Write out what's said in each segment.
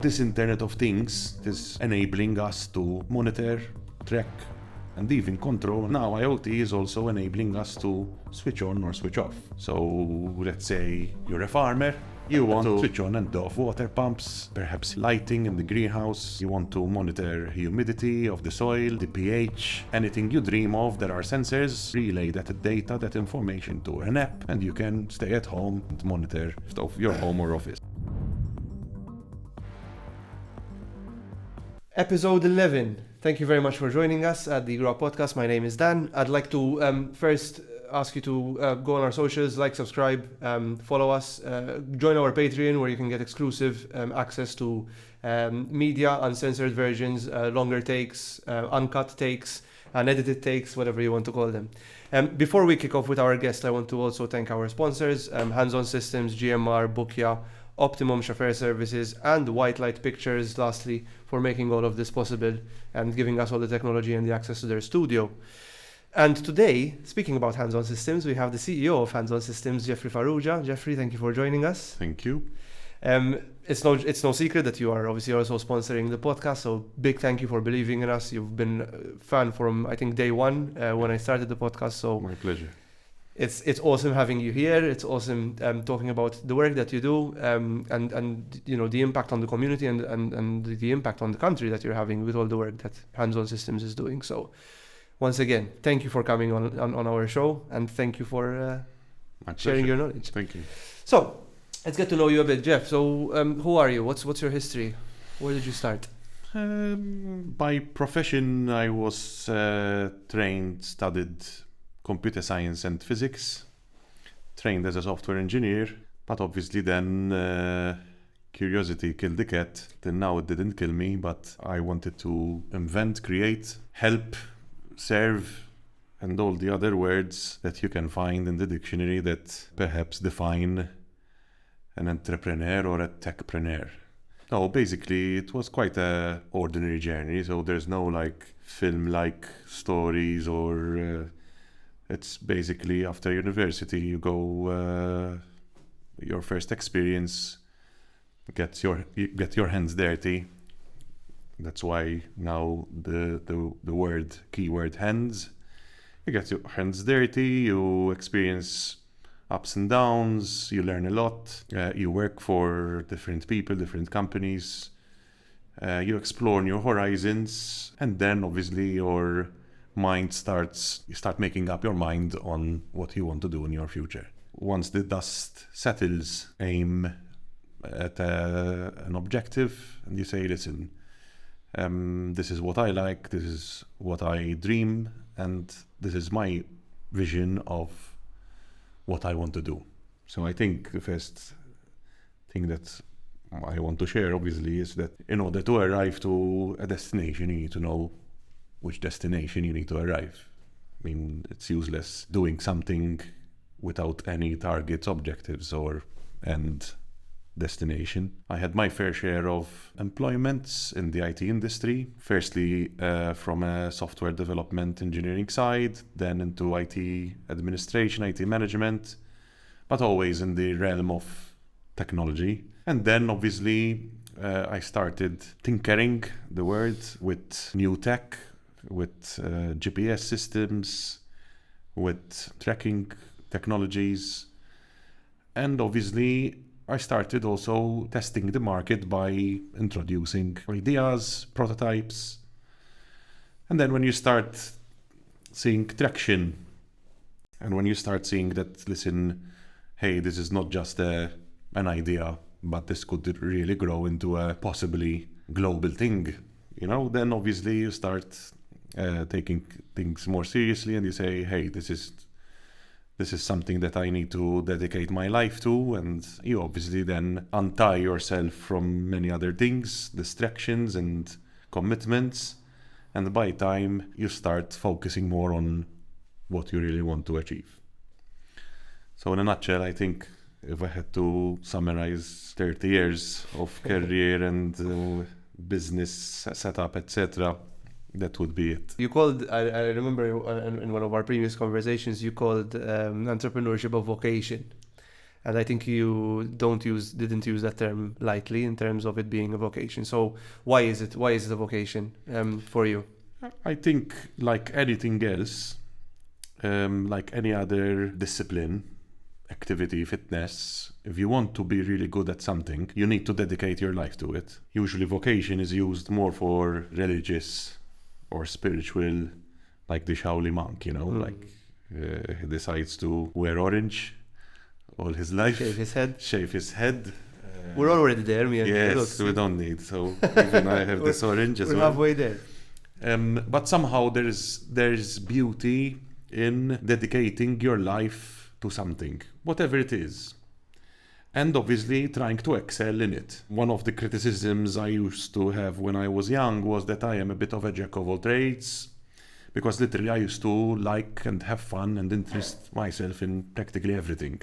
This Internet of Things is enabling us to monitor, track, and even control. Now IoT is also enabling us to switch on or switch off. So let's say you're a farmer, you want to switch on and off water pumps, perhaps lighting in the greenhouse. You want to monitor humidity of the soil, the pH, anything you dream of. There are sensors, relay that data, that information to an app, and you can stay at home and monitor of your home or office. Episode 11. Thank you very much for joining us at the GrowUp Podcast. My name is Dan. I'd like to first ask you to go on our socials, like, subscribe, follow us, join our Patreon where you can get exclusive access to media, uncensored versions, longer takes, uncut takes, unedited takes, whatever you want to call them. Before we kick off with our guest, I want to also thank our sponsors, Handson Systems, GMR, Bookya, Optimum Chauffeur Services, and White Light Pictures, lastly, for making all of this possible and giving us all the technology and the access to their studio. And today, speaking about Handson Systems, we have the CEO of Handson Systems, Geoffrey Farrugia. Geoffrey, thank you for joining us. Thank you. It's no secret that you are obviously also sponsoring the podcast, so big thank you for believing in us. You've been a fan from, I think, day one when I started the podcast. So My pleasure. It's awesome having you here. It's awesome talking about the work that you do and you know the impact on the community and the impact on the country that you're having with all the work that Handson Systems is doing. So once again, thank you for coming on our show, and thank you for sharing your knowledge. Thank you. So let's get to know you a bit, Jeff. So who are you? What's your history? Where did you start? By profession, I was studied computer science and physics, trained as a software engineer, but obviously then curiosity killed the cat. Till now it didn't kill me, but I wanted to invent, create, help, serve, and all the other words that you can find in the dictionary that perhaps define an entrepreneur or a techpreneur. No, basically it was quite an ordinary journey, so there's no like film-like stories or it's basically after university you go your first experience, you get your hands dirty. That's why now the keyword hands. You get your hands dirty, you experience ups and downs, you learn a lot, you work for different people, different companies, you explore new horizons, and then obviously you start making up your mind on what you want to do in your future. Once the dust settles, aim at an objective and you say, listen, this is what I like, this is what I dream, and this is my vision of what I want to do. So I think the first thing that I want to share obviously is that in order to arrive to a destination, you need to know which destination you need to arrive. I mean, it's useless doing something without any targets, objectives, or end destination. I had my fair share of employments in the IT industry. Firstly, from a software development engineering side, then into IT administration, IT management, but always in the realm of technology. And then obviously I started tinkering, the word, with new tech, with GPS systems, with tracking technologies. And obviously I started also testing the market by introducing ideas, prototypes. And then when you start seeing traction, and when you start seeing that, listen, hey, this is not just an idea, but this could really grow into a possibly global thing, then obviously you start taking things more seriously, and you say, hey, this is something that I need to dedicate my life to, and you obviously then untie yourself from many other things, distractions and commitments, and by time you start focusing more on what you really want to achieve. So in a nutshell, I think if I had to summarize 30 years of career and business setup, etc., that would be it. You called, I remember in one of our previous conversations, you called Entrepreneurship of Vocation. And I think you didn't use that term lightly in terms of it being a vocation. So why is it a vocation for you? I think like anything else, like any other discipline, activity, fitness, if you want to be really good at something, you need to dedicate your life to it. Usually vocation is used more for religious or spiritual, like the Shaolin monk, like he decides to wear orange all his life. Shave his head. We're already there, me and you. Yes, we don't need. So even I have this orange as well. We're halfway there. But somehow there's beauty in dedicating your life to something, whatever it is. And obviously trying to excel in it. One of the criticisms I used to have when I was young was that I am a bit of a jack of all trades, because literally I used to like and have fun and interest myself in practically everything.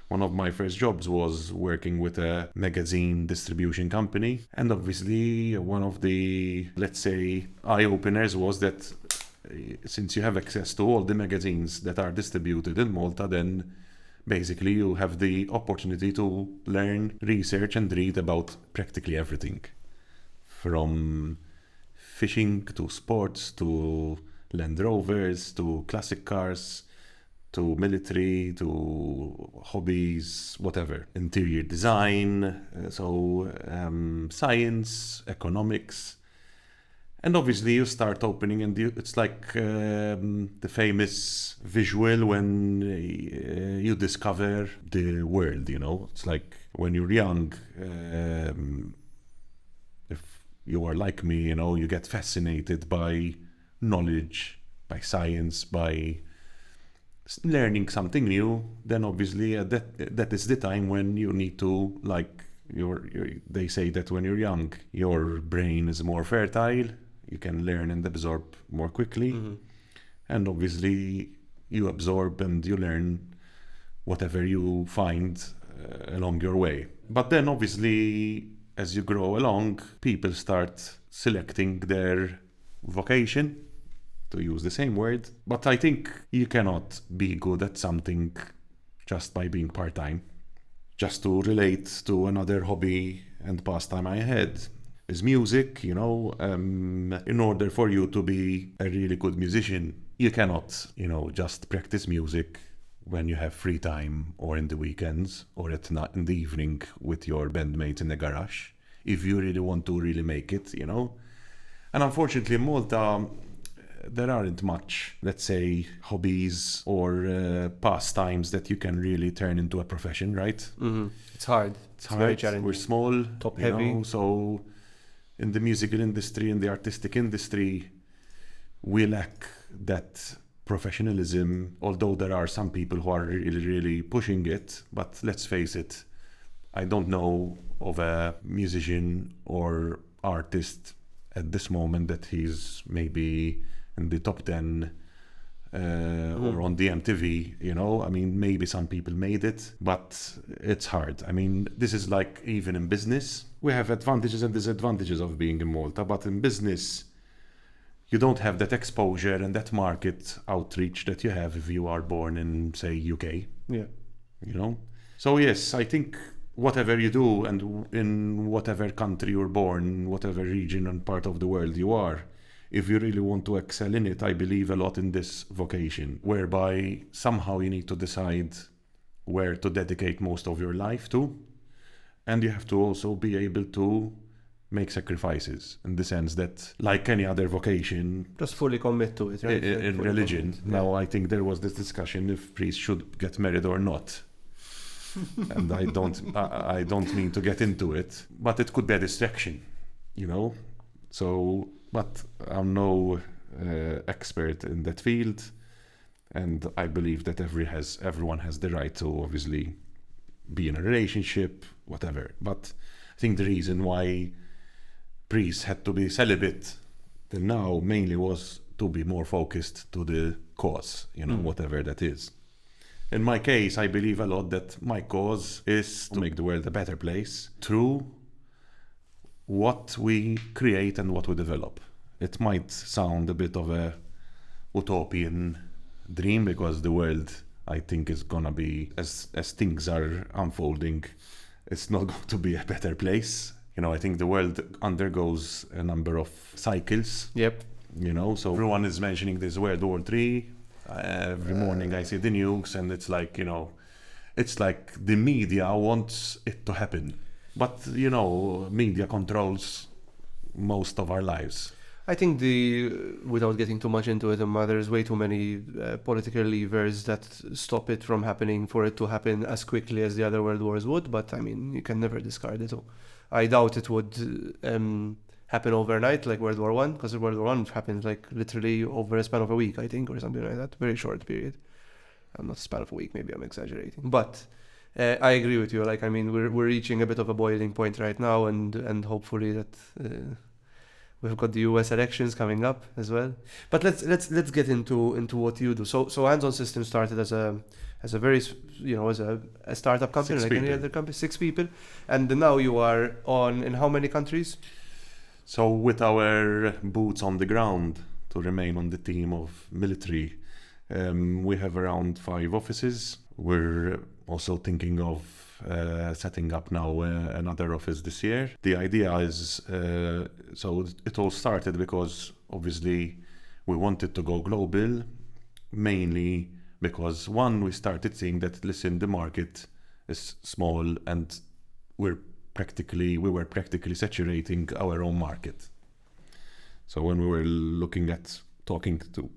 One of my first jobs was working with a magazine distribution company. And obviously one of the, let's say, eye-openers was that since you have access to all the magazines that are distributed in Malta, then basically you have the opportunity to learn, research and read about practically everything. From fishing to sports to Land Rovers to classic cars to military to hobbies, whatever. Interior design, science, economics. And obviously you start opening and it's like the famous visual when you discover the world, It's like when you're young, if you are like me, you get fascinated by knowledge, by science, by learning something new. Then obviously that is the time when you need to, like, they say that when you're young, your brain is more fertile. You can learn and absorb more quickly. Mm-hmm. And obviously you absorb and you learn whatever you find along your way. But then obviously as you grow along, people start selecting their vocation, to use the same word. But I think you cannot be good at something just by being part-time. Just to relate to another hobby and pastime I had, is music, in order for you to be a really good musician, you cannot, just practice music when you have free time or in the weekends or at night in the evening with your bandmates in the garage, if you really want to really make it, And unfortunately in Malta, there aren't much, let's say, hobbies or pastimes that you can really turn into a profession, right? Mm-hmm. It's hard. It's very challenging. We're small, top heavy. So in the musical industry, in the artistic industry, we lack that professionalism, although there are some people who are really, really pushing it. But let's face it, I don't know of a musician or artist at this moment that he's maybe in the top 10 or on the MTV, I mean, maybe some people made it, but it's hard. I mean, this is like even in business, we have advantages and disadvantages of being in Malta, but in business, you don't have that exposure and that market outreach that you have if you are born in, say, UK. Yeah. So yes, I think whatever you do and in whatever country you're born, whatever region and part of the world you are, if you really want to excel in it, I believe a lot in this vocation, whereby somehow you need to decide where to dedicate most of your life to. And you have to also be able to make sacrifices, in the sense that, like any other vocation, just fully commit to it, right? In religion. Now, I think there was this discussion if priests should get married or not. And I don't mean to get into it, but it could be a distraction, So, but I'm no expert in that field, and I believe that everyone has the right to obviously be in a relationship, whatever. But I think the reason why priests had to be celibate till now mainly was to be more focused to the cause, whatever that is. In my case, I believe a lot that my cause is to make the world a better place through what we create and what we develop. It might sound a bit of a utopian dream, because the world I think is gonna be, as things are unfolding, it's not going to be a better place. I think the world undergoes a number of cycles. Yep. So everyone is mentioning this World War III. Every morning I see the news, and it's like, it's like the media wants it to happen. But, media controls most of our lives. I think without getting too much into it, there's way too many political levers that stop it from happening for it to happen as quickly as the other world wars would. But I mean, you can never discard it. I doubt it would happen overnight like World War I, because World War I happened like literally over a span of a week, I think, or something like that. Very short period. Not a span of a week, maybe I'm exaggerating. But I agree with you. Like, I mean, we're reaching a bit of a boiling point right now, and hopefully that we've got the US elections coming up as well. But let's get into what you do. So Handson Systems started as a very, as a startup company, 6 like people. any other company, 6 people, and now you are in how many countries? So with our boots on the ground, to remain on the theme of military, we have around 5 offices. We're also thinking of setting up now another office this year. The idea is, so it all started because obviously we wanted to go global, mainly because one, we started seeing that, listen, the market is small and we were practically saturating our own market. So when we were looking at talking to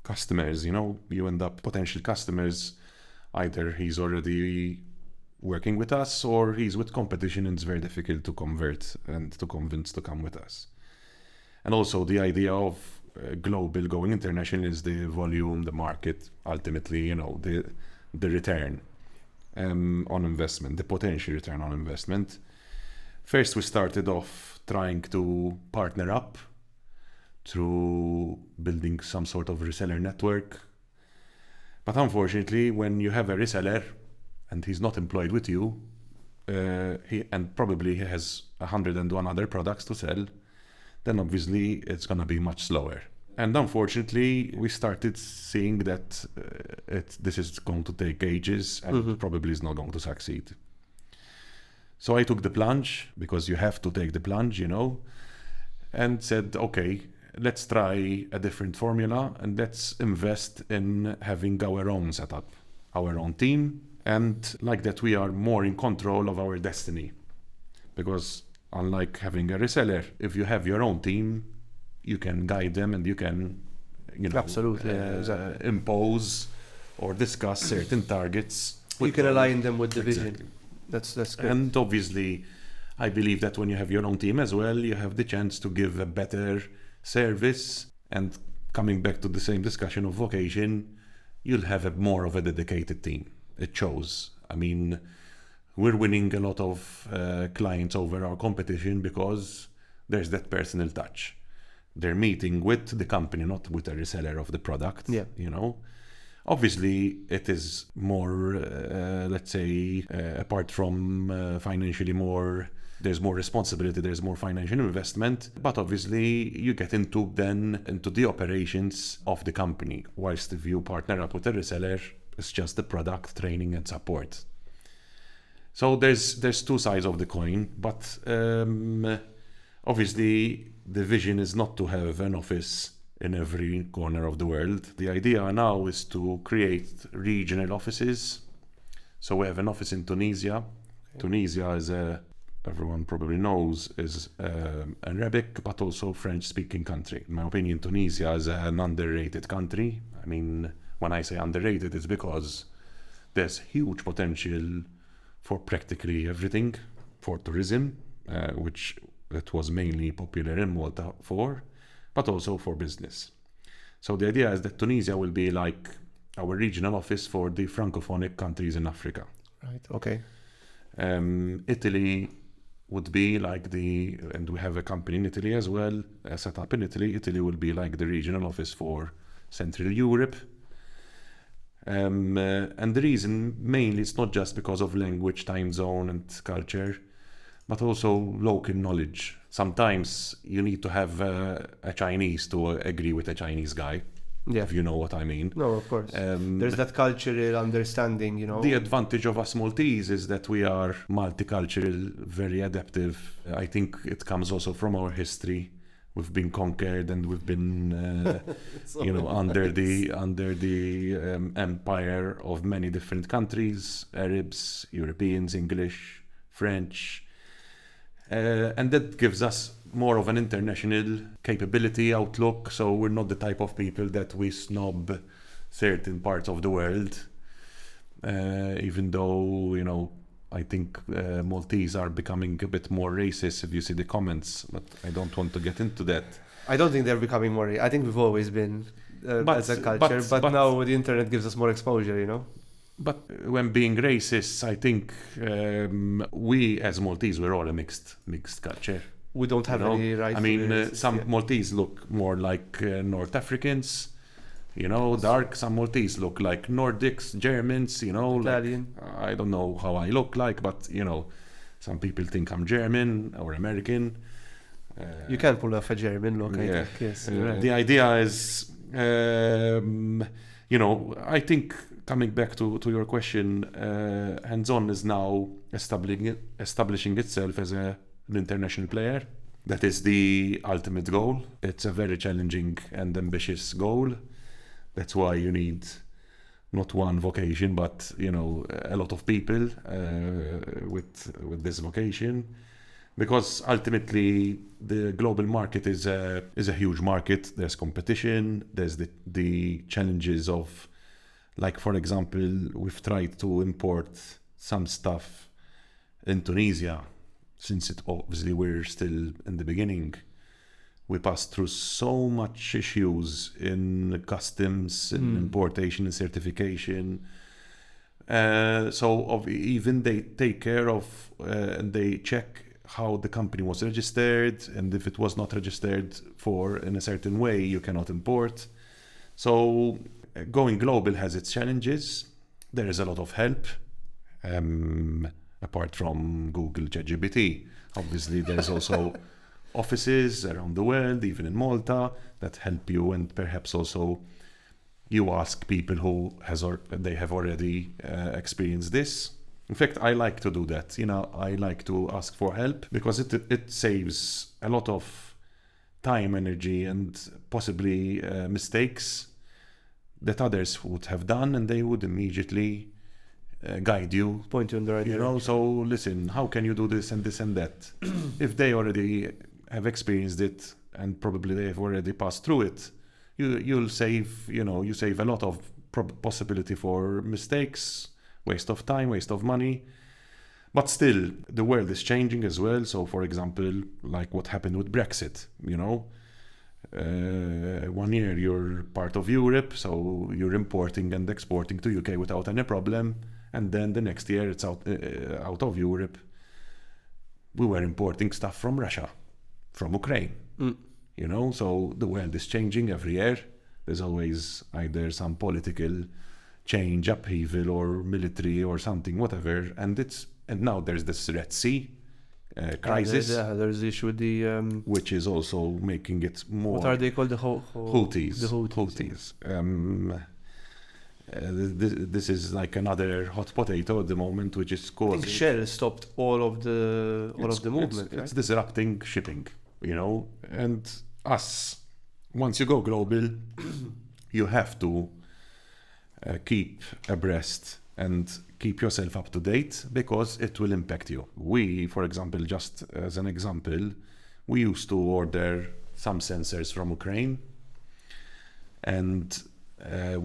customers, you end up potential customers, either he's already working with us or he's with competition, and it's very difficult to convert and to convince to come with us. And also the idea of global, going international, is the volume, the market, ultimately, the return on investment, the potential return on investment. First, we started off trying to partner up through building some sort of reseller network. But unfortunately, when you have a reseller and he's not employed with you, and probably he has 101 other products to sell, then obviously it's going to be much slower. And unfortunately, we started seeing that this is going to take ages and probably is not going to succeed. So I took the plunge, because you have to take the plunge, and said, okay, let's try a different formula and let's invest in having our own setup, our own team. And like that, we are more in control of our destiny. Because unlike having a reseller, if you have your own team, you can guide them and you can, Absolutely, exactly. impose or discuss certain targets. You can align them with the vision. Exactly. That's good. And obviously, I believe that when you have your own team as well, you have the chance to give a better service. And coming back to the same discussion of vocation, you'll have more of a dedicated team. It shows. I mean, we're winning a lot of clients over our competition because there's that personal touch. They're meeting with the company, not with a reseller of the product. Yeah. Obviously, it is more, let's say, apart from financially more, there's more responsibility, there's more financial investment, but obviously you get into the operations of the company. Whilst if you partner up with a reseller, it's just the product, training and support. So there's 2 sides of the coin, but obviously the vision is not to have an office in every corner of the world. The idea now is to create regional offices. So we have an office in Tunisia. Okay. Tunisia is everyone probably knows, is an Arabic but also French-speaking country. In my opinion, Tunisia is an underrated country. I mean, when I say underrated, it's because there's huge potential for practically everything, for tourism, which it was mainly popular in Malta for, but also for business. So the idea is that Tunisia will be like our regional office for the francophonic countries in Africa. Right, okay. Italy would be like and we have a company in Italy as well, set up in Italy. Italy will be like the regional office for Central Europe. And the reason mainly it's not just because of language, time zone and culture, but also local knowledge. Sometimes you need to have a Chinese to agree with a Chinese guy. Yeah. if you know what I mean. No, of course. There's that cultural understanding, you know. The advantage of us Maltese is that we are multicultural, very adaptive. I think it comes also from our history. We've been conquered and we've been, under the empire of many different countries: Arabs, Europeans, English, French, and that gives us more of an international capability outlook. So we're not the type of people that we snob certain parts of the world, even though I think Maltese are becoming a bit more racist if you see the comments, but I don't want to get into that. I don't think they're becoming more. I think we've always been as a culture, but now the internet gives us more exposure, But when being racist, I think we as Maltese, we're all a mixed culture. We don't have any right. I mean, some Maltese look more like North Africans. Dark. Some Maltese look like Nordics, Germans, Italian. I don't know how I look like, but, some people think I'm German or American. You can pull off a German look, I think. Yes, right. The idea is, I think, coming back to your question, Handson is now establishing itself as an international player. That is the ultimate goal. It's a very challenging and ambitious goal. That's why you need not one vocation, but a lot of people with this vocation, because ultimately the global market is a huge market. There's competition. There's the challenges of, like, for example, we've tried to import some stuff in Tunisia, since obviously we're still in the beginning. We passed through so much issues in customs, in importation and certification. Even they take care of and they check how the company was registered, and if it was not registered in a certain way, you cannot import. So going global has its challenges. There is a lot of help, apart from Google, ChatGPT. Obviously, there's also offices around the world, even in Malta, that help you, and perhaps also you ask people who they have already experienced this. In fact, I like to do that. I like to ask for help because it saves a lot of time, energy, and possibly mistakes that others would have done, and they would immediately guide you, point you in the right direction. So listen, how can you do this and this and that? If they already have experienced it and probably they have already passed through it, you'll save a lot of possibility for mistakes, waste of time, waste of money. But still, the world is changing as well. So for example, like what happened with Brexit, 1 year you're part of Europe, so you're importing and exporting to UK without any problem, and then the next year it's out of Europe. We were importing stuff from Russia, from Ukraine. So the world is changing every year. There's always either some political change, upheaval, or military or something, whatever. And now there's this Red Sea crisis. There's the issue with the which is also making it more. What are they called? The Houthis. The Houthis. This is like another hot potato at the moment, which is causing. I think Shell stopped all of the movement. It's disrupting shipping, and us. Once you go global, you have to keep abreast and keep yourself up to date, because it will impact you. We, for example, just as an example, we used to order some sensors from Ukraine, and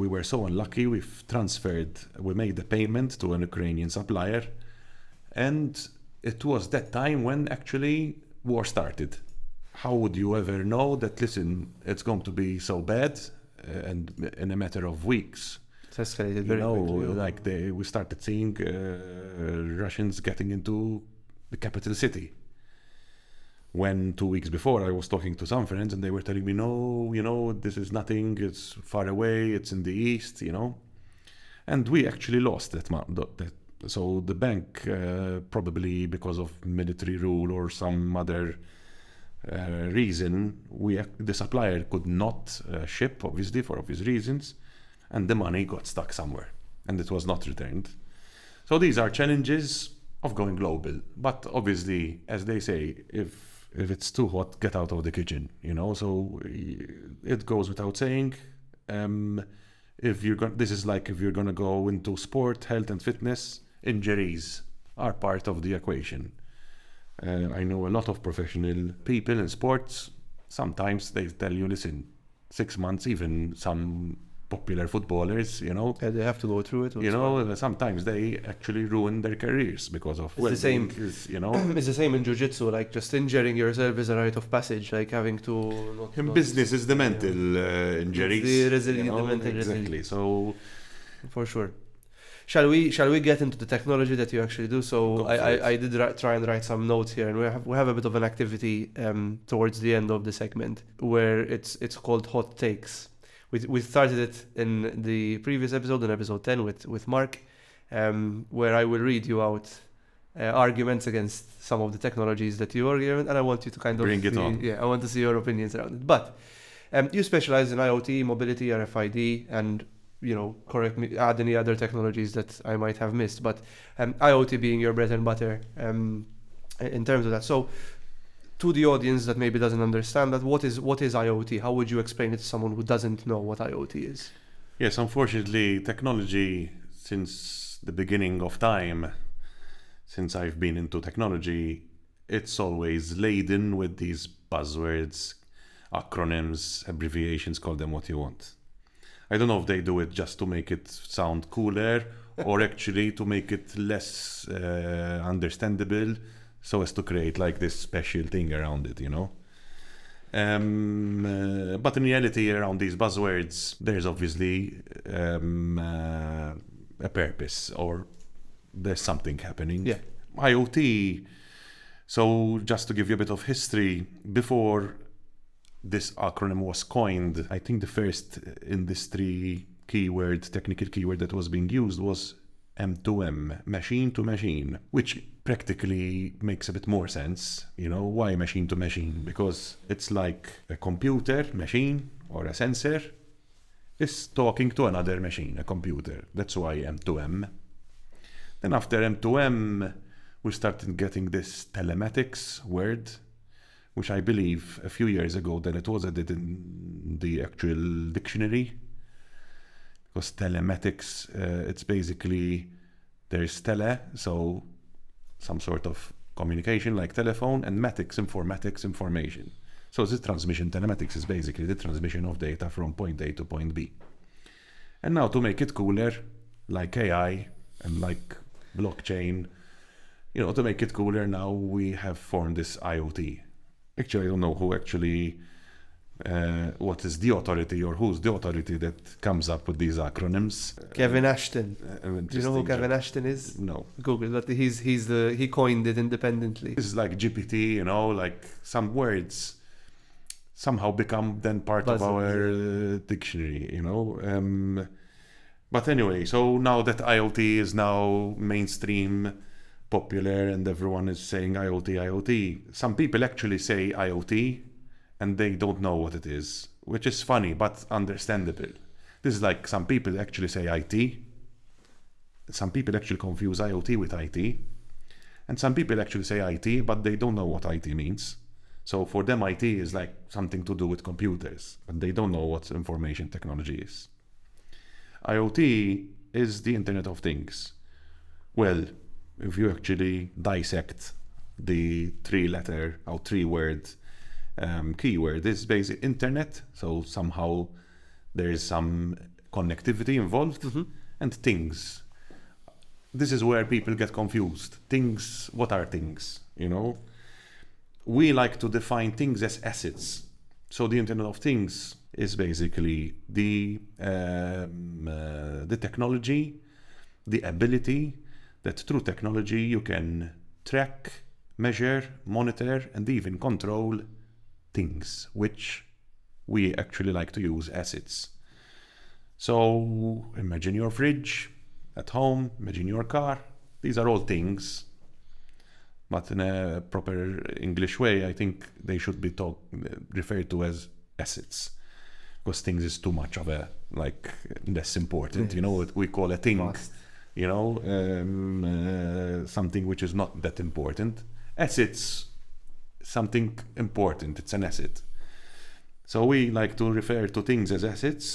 we were so unlucky. We made the payment to an Ukrainian supplier, and it was that time when actually war started. How would you ever know that, listen, it's going to be so bad, and in a matter of weeks? It's escalated very quickly. Like we started seeing Russians getting into the capital city. When 2 weeks before I was talking to some friends and they were telling me, no, this is nothing, it's far away, it's in the east, And we actually lost that. So the bank, probably because of military rule or some other reason, the supplier could not ship, obviously, for obvious reasons, and the money got stuck somewhere, and it was not returned. So these are challenges of going global. But obviously, as they say, if it's too hot, get out of the kitchen, So it goes without saying. This is like if you're going to go into sport, health and fitness, injuries are part of the equation. I know a lot of professional people in sports. Sometimes they tell you, listen, 6 months, even some popular footballers, Yeah, they have to go through it. Sometimes they actually ruin their careers because of the same. It's the same in jiu-jitsu, like just injuring yourself is a rite of passage, like having to in business is the mental injuries. The mental exactly. So for sure. Shall we get into the technology that you actually do? So I did try and write some notes here, and we have a bit of an activity towards the end of the segment where it's called Hot Takes. We started it in the previous episode, in episode 10 with Mark, where I will read you out arguments against some of the technologies that you argue, and I want you to kind of bring it on. Yeah, I want to see your opinions around it. But you specialize in IoT, mobility, RFID, and correct me, add any other technologies that I might have missed. But IoT being your bread and butter in terms of that. So to the audience that maybe doesn't understand that, what is IoT? How would you explain it to someone who doesn't know what IoT is? Yes, unfortunately, technology, since the beginning of time, since I've been into technology, it's always laden with these buzzwords, acronyms, abbreviations, call them what you want. I don't know if they do it just to make it sound cooler or actually to make it less understandable, so as to create like this special thing around it, But in reality, around these buzzwords, there's obviously a purpose, or there's something happening. Yeah. IoT, so just to give you a bit of history, before this acronym was coined, I think the first industry technical keyword that was being used was M2M, machine to machine, which practically makes a bit more sense. Why machine to machine? Because it's like a computer machine or a sensor is talking to another machine, a computer. That's why M2M. Then after M2M, we started getting this telematics word, which I believe a few years ago that it was added in the actual dictionary. Because telematics, it's basically, there's tele, so some sort of communication like telephone, and matics, information. So the transmission, telematics is basically the transmission of data from point A to point B. And now to make it cooler, like AI and like blockchain, to make it cooler, now we have formed this IoT. Actually, I don't know who actually, what is the authority or who's the authority that comes up with these acronyms. Kevin Ashton. Do you know who Kevin Ashton is? No. Google, but he coined it independently. This is like GPT, like some words somehow become then part of our dictionary, But anyway, so now that IoT is now mainstream, popular, and everyone is saying IoT. Some people actually say IoT and they don't know what it is, which is funny but understandable. This is like some people actually say IT. Some people actually confuse IoT with IT. And some people actually say IT, but they don't know what IT means. So for them, IT is like something to do with computers, but they don't know what information technology is. IoT is the Internet of Things. Well, if you actually dissect the three-word keyword, it's basically internet, so somehow there's some connectivity involved, and things. This is where people get confused. Things, what are things? We like to define things as assets. So the Internet of Things is basically the technology, the ability that through technology you can track, measure, monitor, and even control things, which we actually like to use assets. So imagine your fridge at home, imagine your car. These are all things. But in a proper English way, I think they should be referred to as assets, because things is too much of a less important. Yes. You know, what we call a thing. Must. You know, something which is not that important. Assets, something important. It's an asset. So we like to refer to things as assets.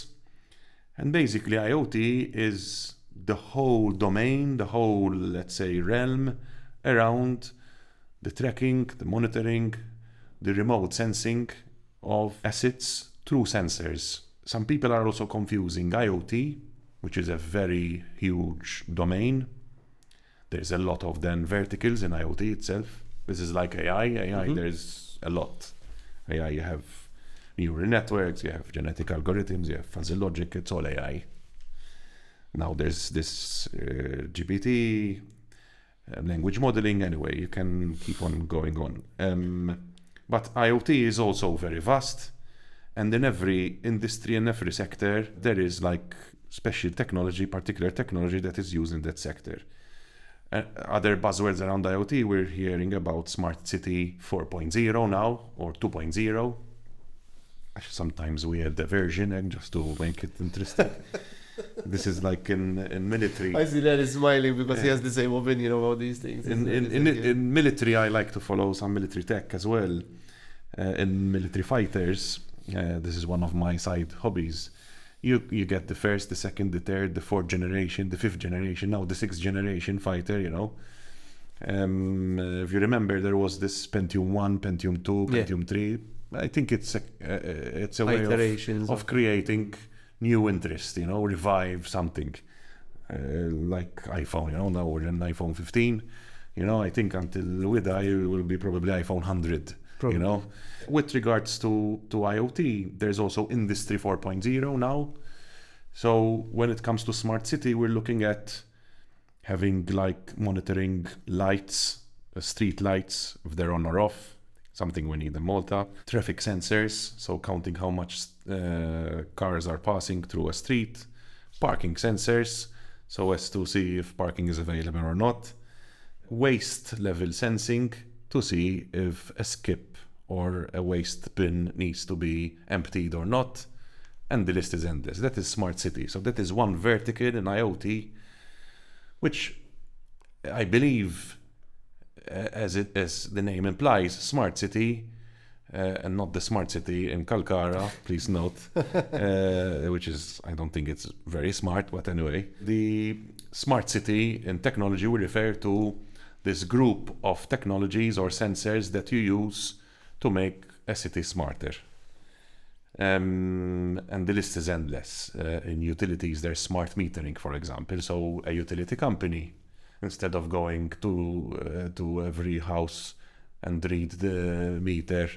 And basically IoT is the whole domain, the whole, let's say, realm around the tracking, the monitoring, the remote sensing of assets through sensors. Some people are also confusing IoT, which is a very huge domain. There's a lot of then verticals in IoT itself. This is like AI. There's a lot. AI, you have neural networks, you have genetic algorithms, you have fuzzy logic, it's all AI. Now there's this GPT, language modeling, anyway, you can keep on going on. But IoT is also very vast, and in every industry and every sector, there is special technology, particular technology that is used in that sector. Other buzzwords around IoT, we're hearing about Smart City 4.0 now, or 2.0. Sometimes we add the version and just to make it interesting. This is like in military. I see that he's smiling because he has the same opinion about these things. In military, I like to follow some military tech as well. In military fighters, this is one of my side hobbies. You get the first, the second, the third, the fourth generation, the fifth generation, now the sixth generation fighter, you know. If you remember, there was this Pentium 1, Pentium 2, Pentium 3. I think it's a way of creating new interest, you know, revive something. Like iPhone, you know, now we're in iPhone 15. You know, I think until we die, it will be probably iPhone 100. Probably. You know, with regards to IoT, there's also Industry 4.0 now. So when it comes to smart city, we're looking at having monitoring lights, street lights, if they're on or off, something we need in Malta. Traffic sensors, so counting how much cars are passing through a street. Parking sensors, so as to see if parking is available or not. Waste level sensing, to see if a skip or a waste bin needs to be emptied or not. And the list is endless. That is smart city. So that is one vertical in IoT, which I believe, as the name implies, smart city, and not the smart city in Kalkara, please note, which is, I don't think it's very smart, but anyway. The smart city in technology, we refer to this group of technologies or sensors that you use to make a city smarter. And the list is endless. In utilities, there's smart metering, for example. So a utility company, instead of going to every house and read the meter,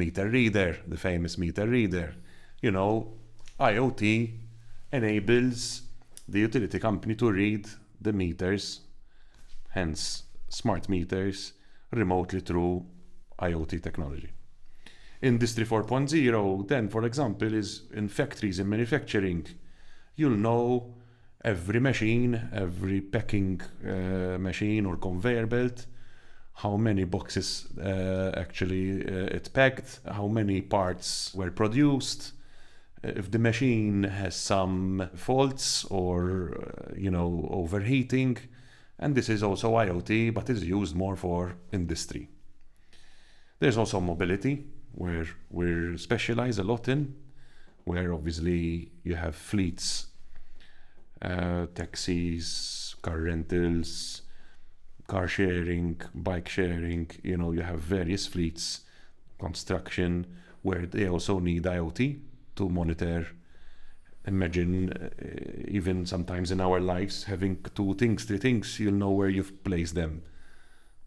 meter reader, the famous meter reader, you know, IoT enables the utility company to read the meters, hence smart meters, remotely through IoT technology. Industry 4.0, then, for example, is in factories and manufacturing. You'll know every machine, every packing machine or conveyor belt, how many boxes actually it packed, how many parts were produced, if the machine has some faults or, overheating. And this is also IoT, but is used more for industry. There's also mobility, where we're specialized a lot in, where obviously you have fleets, taxis, car rentals, car sharing, bike sharing, you have various fleets, construction, where they also need IoT to monitor. Imagine even sometimes in our lives having 2 things, 3 things, you'll know where you've placed them.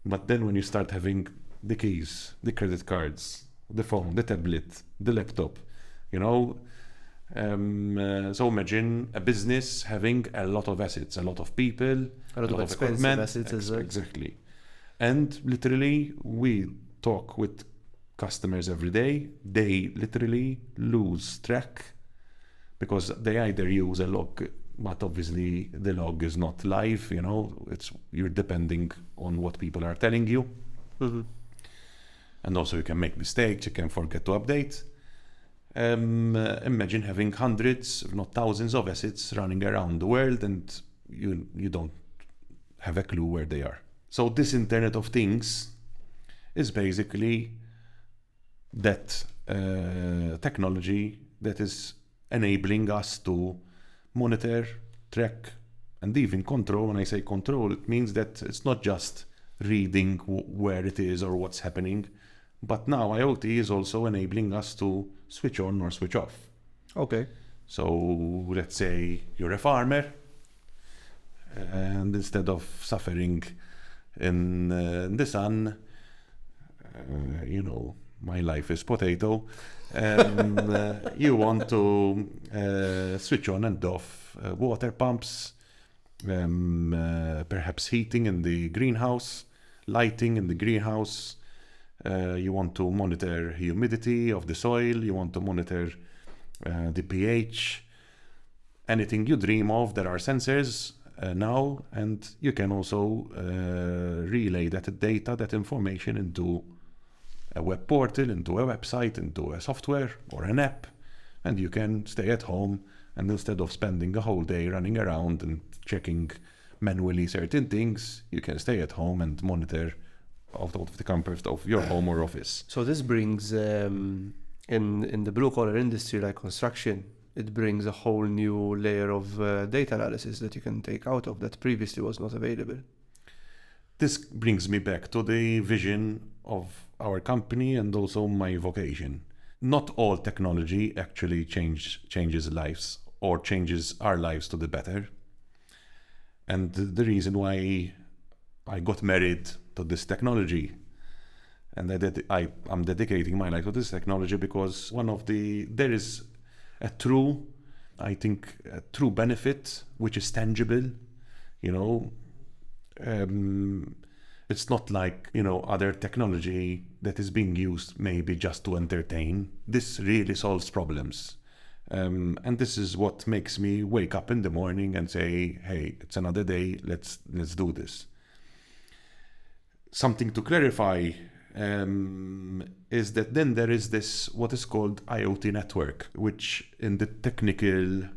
But then when you start having the keys, the credit cards, the phone, the tablet, the laptop, so imagine a business having a lot of assets, a lot of people, a lot of equipment, assets as well. Exactly. And literally, we talk with customers every day. They literally lose track because they either use a but obviously the log is not live, you're depending on what people are telling you. Mm-hmm. And also you can make mistakes, you can forget to update. Imagine having hundreds, if not thousands of assets running around the world and you don't have a clue where they are. So this Internet of Things is basically that technology that is enabling us to monitor, track, and even control. When I say control, it means that it's not just reading where it is or what's happening, but now IoT is also enabling us to switch on or switch off. Okay. So let's say you're a farmer, and instead of suffering in the sun, my life is potato, you want to switch on and off water pumps, perhaps heating in the greenhouse, lighting in the greenhouse. You want to monitor humidity of the soil, you want to monitor the pH, anything you dream of. There are sensors now, and you can also relay that data, that information into a web portal, into a website, into a software or an app, and you can stay at home, and instead of spending a whole day running around and checking manually certain things, you can stay at home and monitor of the comfort of your home or office. So this brings, in the blue-collar industry like construction, it brings a whole new layer of data analysis that you can take out of that previously was not available. This brings me back to the vision of our company and also my vocation. Not all technology actually changes lives or changes our lives to the better. And the reason why I got married to this technology, and I'm dedicating my life to this technology, because there is a true benefit which is tangible. It's not like other technology that is being used maybe just to entertain. This really solves problems, and this is what makes me wake up in the morning and say, hey, it's another day, let's do this. Something to clarify is that then there is this what is called IOT Network, which in the technical,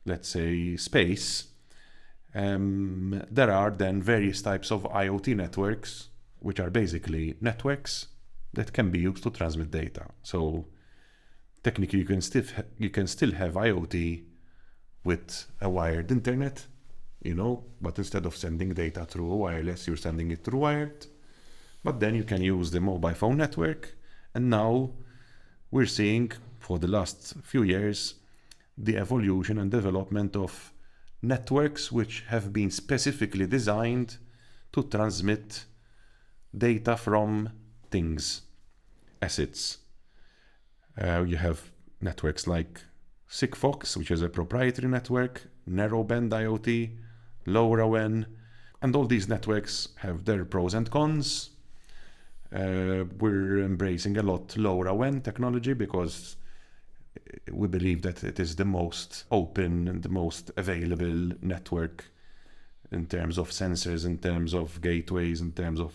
let's say, space, there are then various types of IoT networks, which are basically networks that can be used to transmit data. So technically, you can still have IoT with a wired internet, but instead of sending data through a wireless, you're sending it through wired. But then you can use the mobile phone network. And now we're seeing, for the last few years, the evolution and development of networks which have been specifically designed to transmit data from things, assets. You have networks like Sigfox, which is a proprietary network, narrowband IoT, LoRaWAN, and all these networks have their pros and cons. We're embracing a lot LoRaWAN technology because we believe that it is the most open and the most available network in terms of sensors, in terms of gateways, in terms of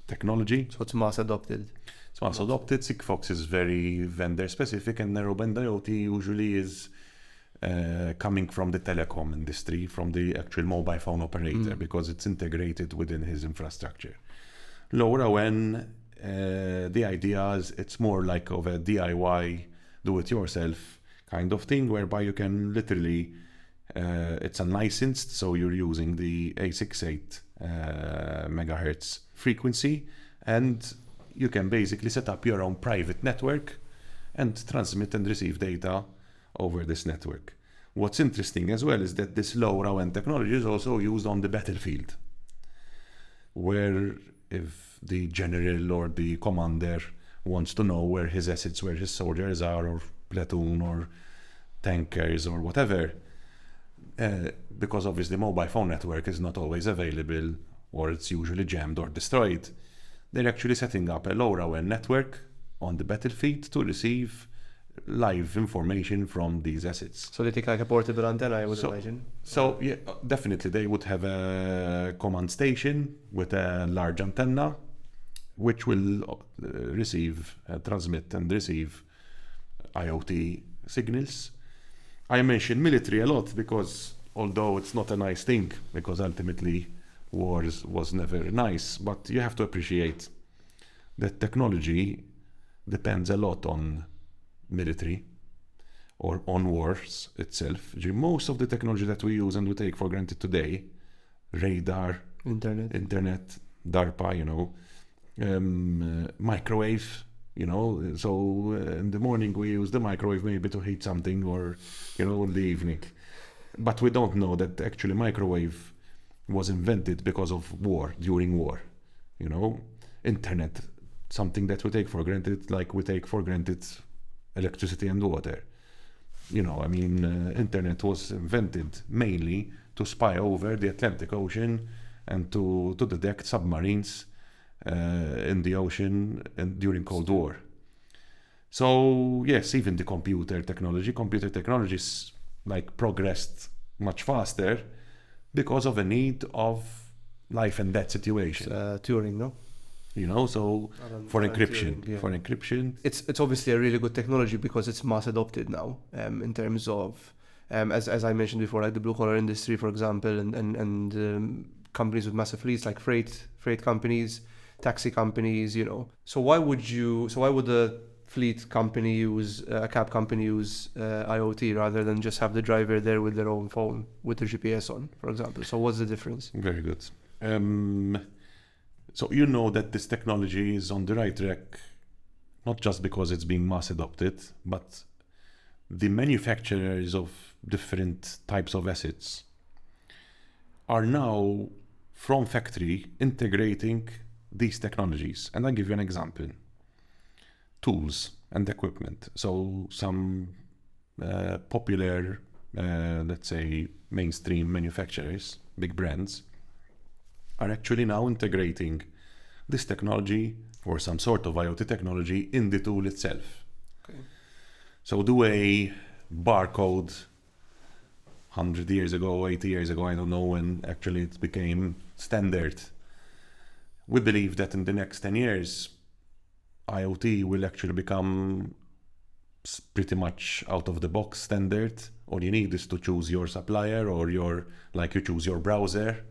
technology. So it's mass adopted. It's mass adopted. Sigfox is very vendor specific, and narrowband IoT usually is coming from the telecom industry, from the actual mobile phone operator, because it's integrated within his infrastructure. LoRaWAN, the idea is it's more like of a DIY, do-it-yourself kind of thing, whereby you can literally, it's unlicensed, so you're using the 868 megahertz frequency, and you can basically set up your own private network and transmit and receive data over this network. What's interesting as well is that this LoRaWAN technology is also used on the battlefield, where if the general or the commander wants to know where his assets, where his soldiers are, or platoon or tankers or whatever, because obviously mobile phone network is not always available, or it's usually jammed or destroyed, they're actually setting up a LoRaWAN network on the battlefield to receive live information from these assets. So they take like a portable antenna, I would imagine. So yeah, definitely they would have a command station with a large antenna, which will transmit and receive IoT signals. I mention military a lot because although it's not a nice thing, because ultimately wars was never nice, but you have to appreciate that technology depends a lot on military or on wars itself. Most of the technology that we use and we take for granted today, radar, internet, DARPA, microwave, so in the morning we use the microwave maybe to heat something, or in the evening. But we don't know that actually microwave was invented because of war, during war. Internet, something that we take for granted, like we take for granted electricity and water. Internet was invented mainly to spy over the Atlantic Ocean and to detect submarines in the ocean and during Cold War. So yes, even the computer technologies like progressed much faster because of a need of life and death situation. Turing, no? So for encryption, Turing, it's obviously a really good technology because it's mass adopted now. In terms of, as I mentioned before, like the blue collar industry, for example, and companies with massive fleets like freight companies, taxi companies. So why would a fleet company use a cab company use IoT rather than just have the driver there with their own phone with their GPS on, for example? So what's the difference? Very good. So that this technology is on the right track, not just because it's being mass adopted, but the manufacturers of different types of assets are now from factory integrating these technologies. And I'll give you an example. Tools and equipment. So some popular, let's say, mainstream manufacturers, big brands, are actually now integrating this technology or some sort of IoT technology in the tool itself. Okay. So do a barcode 100 years ago, 80 years ago, I don't know when actually it became standard. We believe that in the next 10 years, IoT will actually become pretty much out of the box standard. All you need is to choose your supplier, or you choose your browser,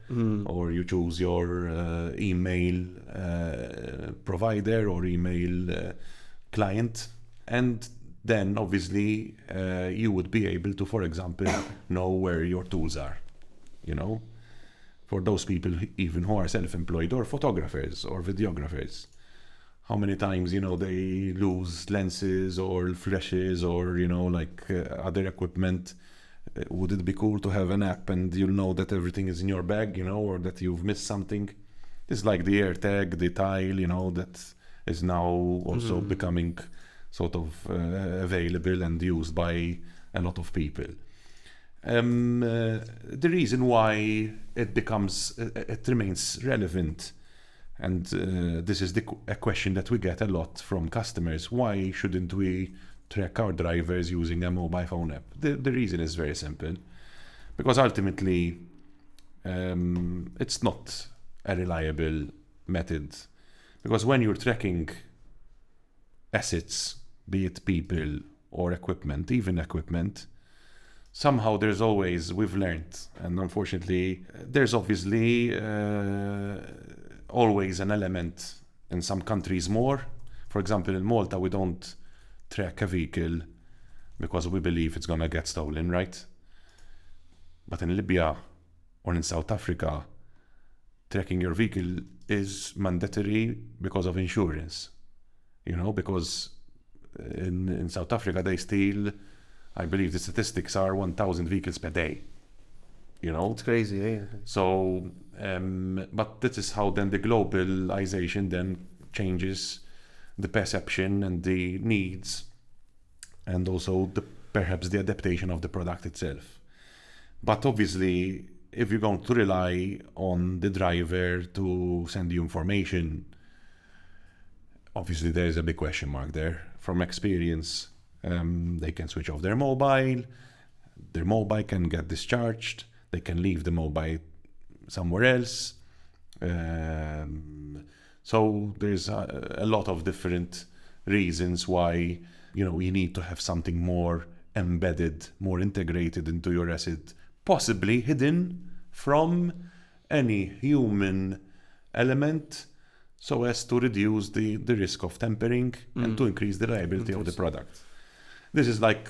or you choose your email provider or email client. And then obviously you would be able to, for example, know where your tools are, for those people even who are self-employed or photographers or videographers. How many times, they lose lenses or flashes or, other equipment. Would it be cool to have an app and you'll know that everything is in your bag, or that you've missed something? It's like the AirTag, the tile, that is now also becoming sort of available and used by a lot of people. The reason why it remains relevant, and this is a question that we get a lot from customers. Why shouldn't we track our drivers using a mobile phone app? The reason is very simple. Because ultimately, it's not a reliable method. Because when you're tracking assets, be it people or equipment, even equipment, somehow we've learned, and unfortunately, there's obviously always an element in some countries more. For example, in Malta, we don't track a vehicle because we believe it's going to get stolen, right? But in Libya or in South Africa, tracking your vehicle is mandatory because of insurance. Because in South Africa, they steal, I believe the statistics are 1,000 vehicles per day. It's crazy, eh? So, but this is how then the globalization then changes the perception and the needs, and also perhaps the adaptation of the product itself. But obviously, if you're going to rely on the driver to send you information, obviously there is a big question mark there. From experience, They can switch off their mobile can get discharged, they can leave the mobile somewhere else. So there's a lot of different reasons why, you need to have something more embedded, more integrated into your asset, possibly hidden from any human element, so as to reduce the risk of tampering and to increase the reliability of the product. This is like,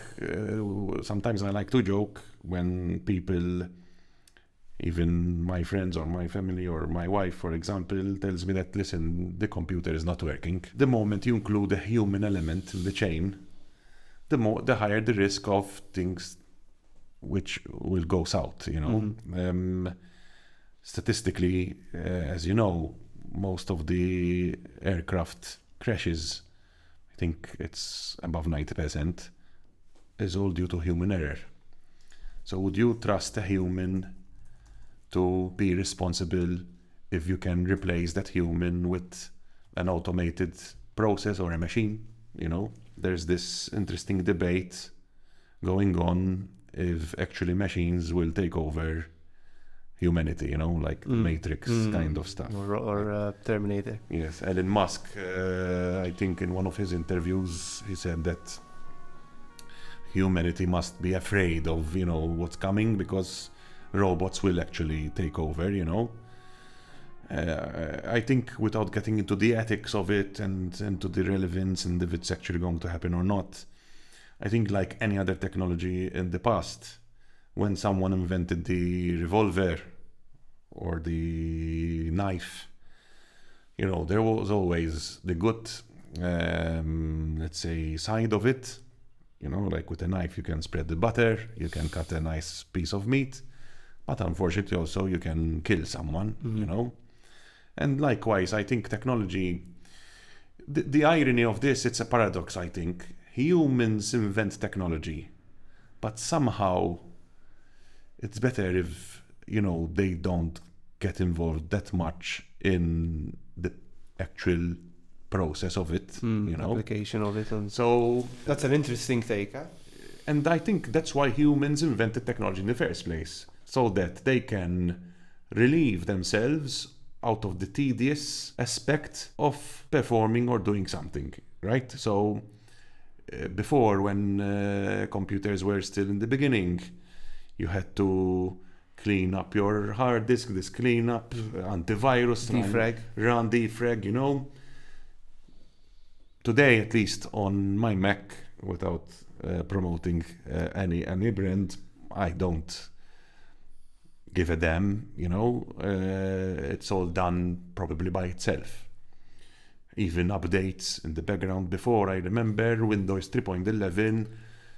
sometimes I like to joke when people, even my friends or my family or my wife, for example, tells me that, listen, the computer is not working. The moment you include a human element in the chain, the higher the risk of things which will go south, Statistically, as you know, most of the aircraft crashes, I think it's above 90%, is all due to human error. So would you trust a human to be responsible if you can replace that human with an automated process or a machine? There's this interesting debate going on if actually machines will take over humanity, like Matrix kind of stuff. Or Terminator. Yes, Elon Musk, I think in one of his interviews, he said that humanity must be afraid of, what's coming, because robots will actually take over, I think, without getting into the ethics of it and into the relevance and if it's actually going to happen or not, I think like any other technology in the past, when someone invented the revolver or the knife, there was always the good, let's say, side of it. Like with a knife, you can spread the butter, you can cut a nice piece of meat, but unfortunately also you can kill someone, And likewise, I think technology, the irony of this, it's a paradox, I think. Humans invent technology, but somehow it's better if, they don't get involved that much in the actual process of it, application of it. And so that's an interesting take, huh? And I think that's why humans invented technology in the first place, so that they can relieve themselves out of the tedious aspect of performing or doing something, right? So before, when computers were still in the beginning, you had to clean up your hard disk, this cleanup, antivirus, run defrag, Today, at least on my Mac, without promoting any brand, I don't give a damn, it's all done probably by itself. Even updates in the background before, I remember Windows 3.11,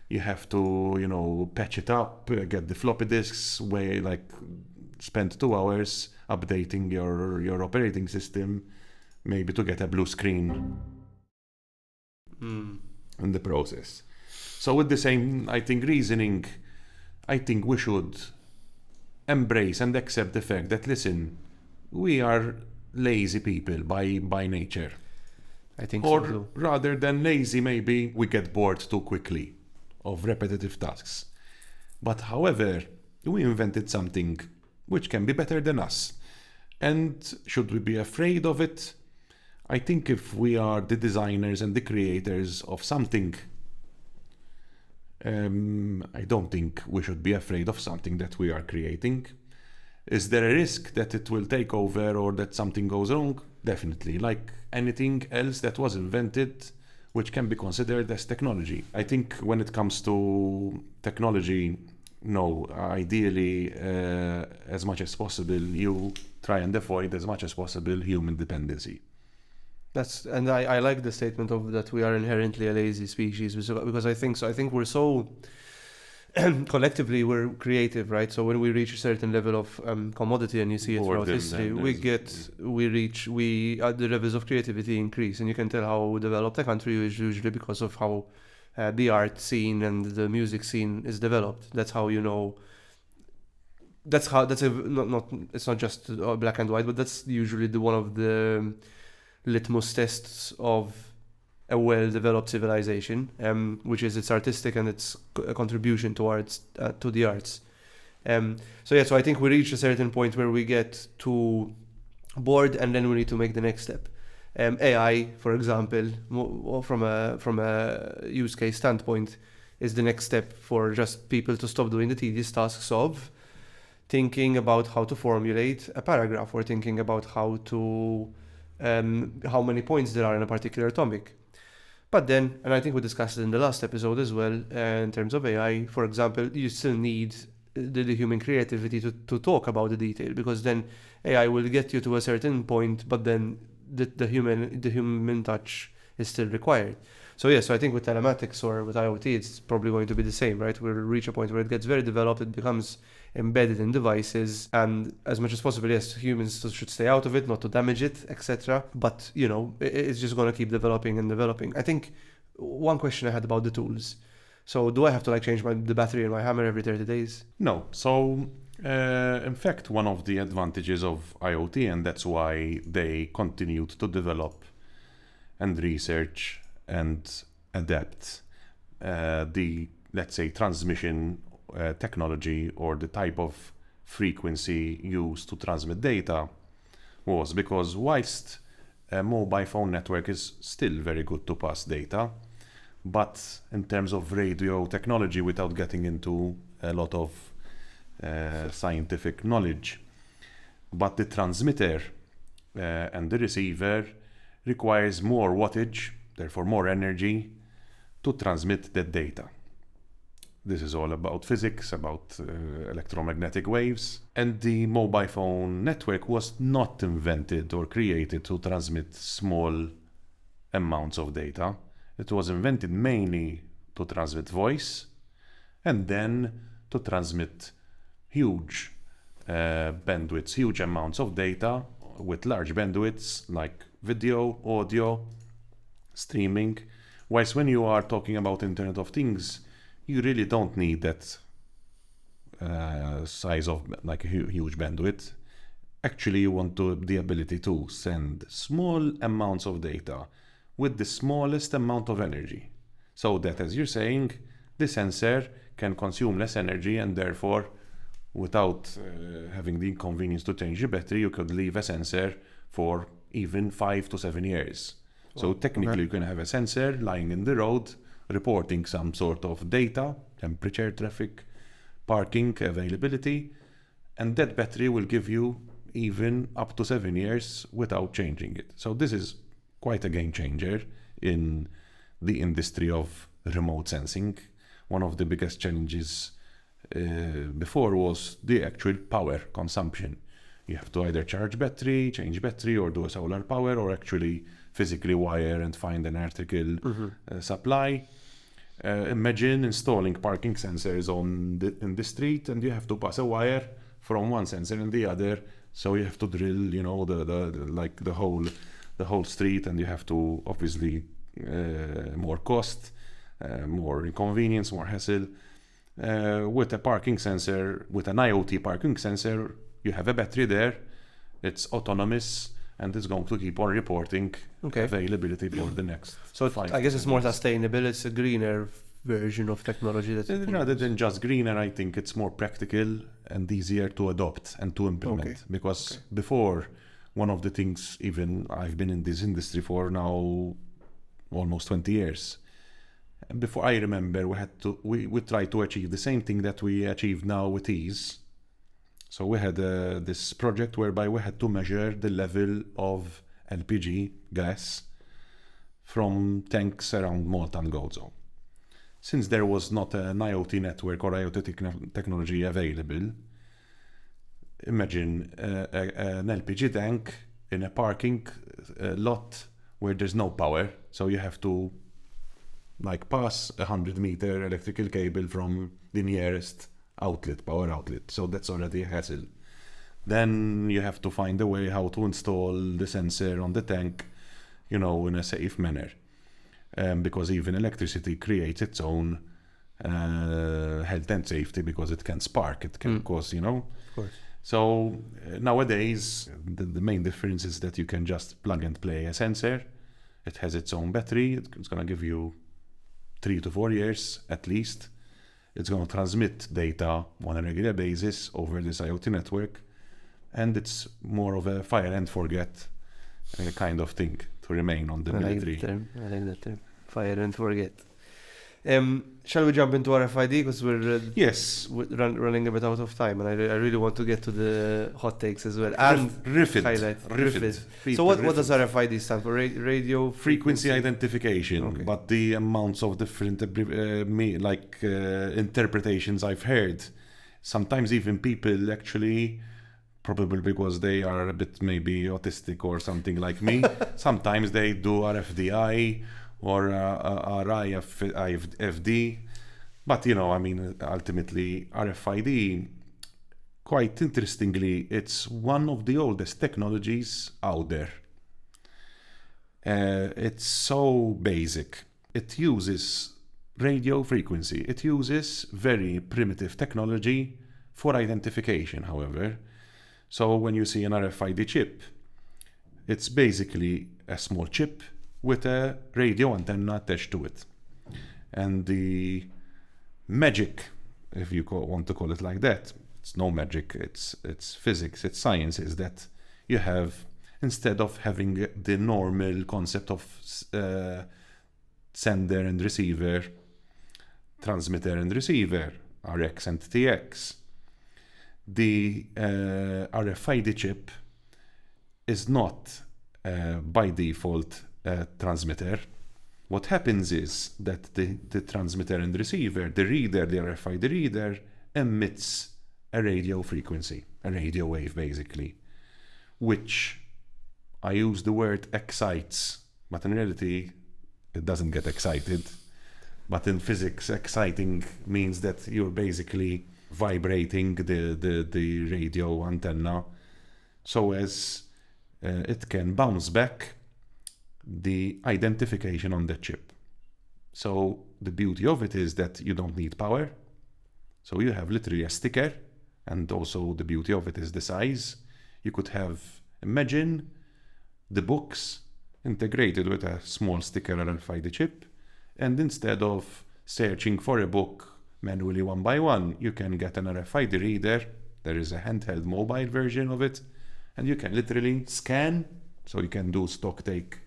you have to, patch it up, get the floppy disks, spend 2 hours updating your operating system, maybe to get a blue screen in the process. So with the same, I think, reasoning, I think we should embrace and accept the fact that, listen, we are lazy people by nature. I think or so too. Rather than lazy, maybe we get bored too quickly of repetitive tasks. But however, we invented something which can be better than us. And should we be afraid of it? I think if we are the designers and the creators of something, I don't think we should be afraid of something that we are creating. Is there a risk that it will take over or that something goes wrong? Definitely. Like anything else that was invented, which can be considered as technology. I think when it comes to technology, no, ideally, as much as possible, you try and avoid as much as possible human dependency. I like the statement of that we are inherently a lazy species, because I think so. I think we're so collectively we're creative, right? So when we reach a certain level of commodity, and you see it throughout history, the levels of creativity increase, and you can tell how developed a country is usually because of how the art scene and the music scene is developed. That's how it's not just black and white, but that's usually one of the litmus tests of a well-developed civilization, which is its artistic and its contribution towards to the arts. So I think we reach a certain point where we get too bored, and then we need to make the next step. AI, for example, from a use case standpoint, is the next step for just people to stop doing the tedious tasks of thinking about how to formulate a paragraph, or thinking about how many points there are in a particular topic. But then, and I think we discussed it in the last episode as well, in terms of AI, for example, you still need the human creativity to talk about the detail, because then AI will get you to a certain point, but then the human touch is still required. So I think with telematics or with IoT, it's probably going to be the same, right? We'll reach a point where it gets very developed, it becomes embedded in devices, and as much as possible, yes, humans should stay out of it, not to damage it, etc. But it's just going to keep developing and developing. I think one question I had about the tools. So do I have to change the battery in my hammer every 30 days? No. So in fact, one of the advantages of IoT, and that's why they continued to develop and research and adapt the, let's say, transmission technology or the type of frequency used to transmit data, was because whilst a mobile phone network is still very good to pass data, but in terms of radio technology, without getting into a lot of scientific knowledge, but the transmitter and the receiver requires more wattage, therefore more energy, to transmit that data. This is all about physics, about electromagnetic waves. And the mobile phone network was not invented or created to transmit small amounts of data. It was invented mainly to transmit voice, and then to transmit huge bandwidths, huge amounts of data with large bandwidths like video, audio, streaming. Whilst when you are talking about Internet of Things, you really don't need that size of a huge bandwidth. Actually, you want the ability to send small amounts of data with the smallest amount of energy. So that, as you're saying, the sensor can consume less energy, and therefore, without having the inconvenience to change the battery, you could leave a sensor for even 5 to 7 years. So technically, you can have a sensor lying in the road, reporting some sort of data, temperature, traffic, parking, availability, and that battery will give you even up to 7 years without changing it. So this is quite a game changer in the industry of remote sensing. One of the biggest challenges before was the actual power consumption. You have to either change battery, or do a solar power, or actually physically wire and find an electrical supply. Imagine installing parking sensors in the street, and you have to pass a wire from one sensor and the other. So you have to drill, the whole street, and you have to obviously more cost, more inconvenience, more hassle. With a parking sensor, with an IoT parking sensor, you have a battery there. It's autonomous, and it's going to keep on reporting availability for the next. So I guess it's more sustainable. It's a greener version of technology. Rather than just greener, I think it's more practical and easier to adopt and to implement. Because before, one of the things, even I've been in this industry for now almost 20 years. And before, I remember we tried to achieve the same thing that we achieve now with ease. So we had this project whereby we had to measure the level of LPG gas from tanks around Malta and Gozo. Since there was not an IoT network or IoT technology available, imagine an LPG tank in a parking lot where there's no power. So you have to pass a 100-meter electrical cable from the nearest power outlet. So that's already a hassle. Then you have to find a way how to install the sensor on the tank, in a safe manner. Because even electricity creates its own health and safety, because it can spark, it can cause, Of course. So nowadays, the main difference is that you can just plug and play a sensor It has its own battery. It's going to give you 3 to 4 years at least. It's going to transmit data on a regular basis over this IoT network. And it's more of a fire and forget kind of thing to remain on the military. I like that term. Fire and forget. Shall we jump into RFID? Because we're Yes. running a bit out of time, and I really want to get to the hot takes as well. And RFID. So what does RFID stand for? Radio Frequency identification. Okay. But the amounts of different interpretations I've heard, sometimes even people actually, probably because they are a bit maybe autistic or something like me, sometimes they do RFDI or RFID. But, ultimately, RFID, quite interestingly, it's one of the oldest technologies out there. It's so basic. It uses radio frequency. It uses very primitive technology for identification, however. So when you see an RFID chip, it's basically a small chip with a radio antenna attached to it. And the magic, if you want to call it like that, it's no magic, it's physics, it's science, is that you have, instead of having the normal concept of sender and receiver, transmitter and receiver, RX and TX, the RFID chip is not by default a transmitter. What happens is that the transmitter and receiver, the reader, the RFID reader, emits a radio frequency, a radio wave basically, which I use the word excites, but in reality it doesn't get excited. But in physics, exciting means that you're basically vibrating the radio antenna so as it can bounce back the identification on the chip. So the beauty of it is that you don't need power. So you have literally a sticker, and also the beauty of it is the size. You could have, imagine the books integrated with a small sticker RFID chip, and instead of searching for a book manually one by one, you can get an RFID reader. There is a handheld mobile version of it, and you can literally scan. So you can do stock take.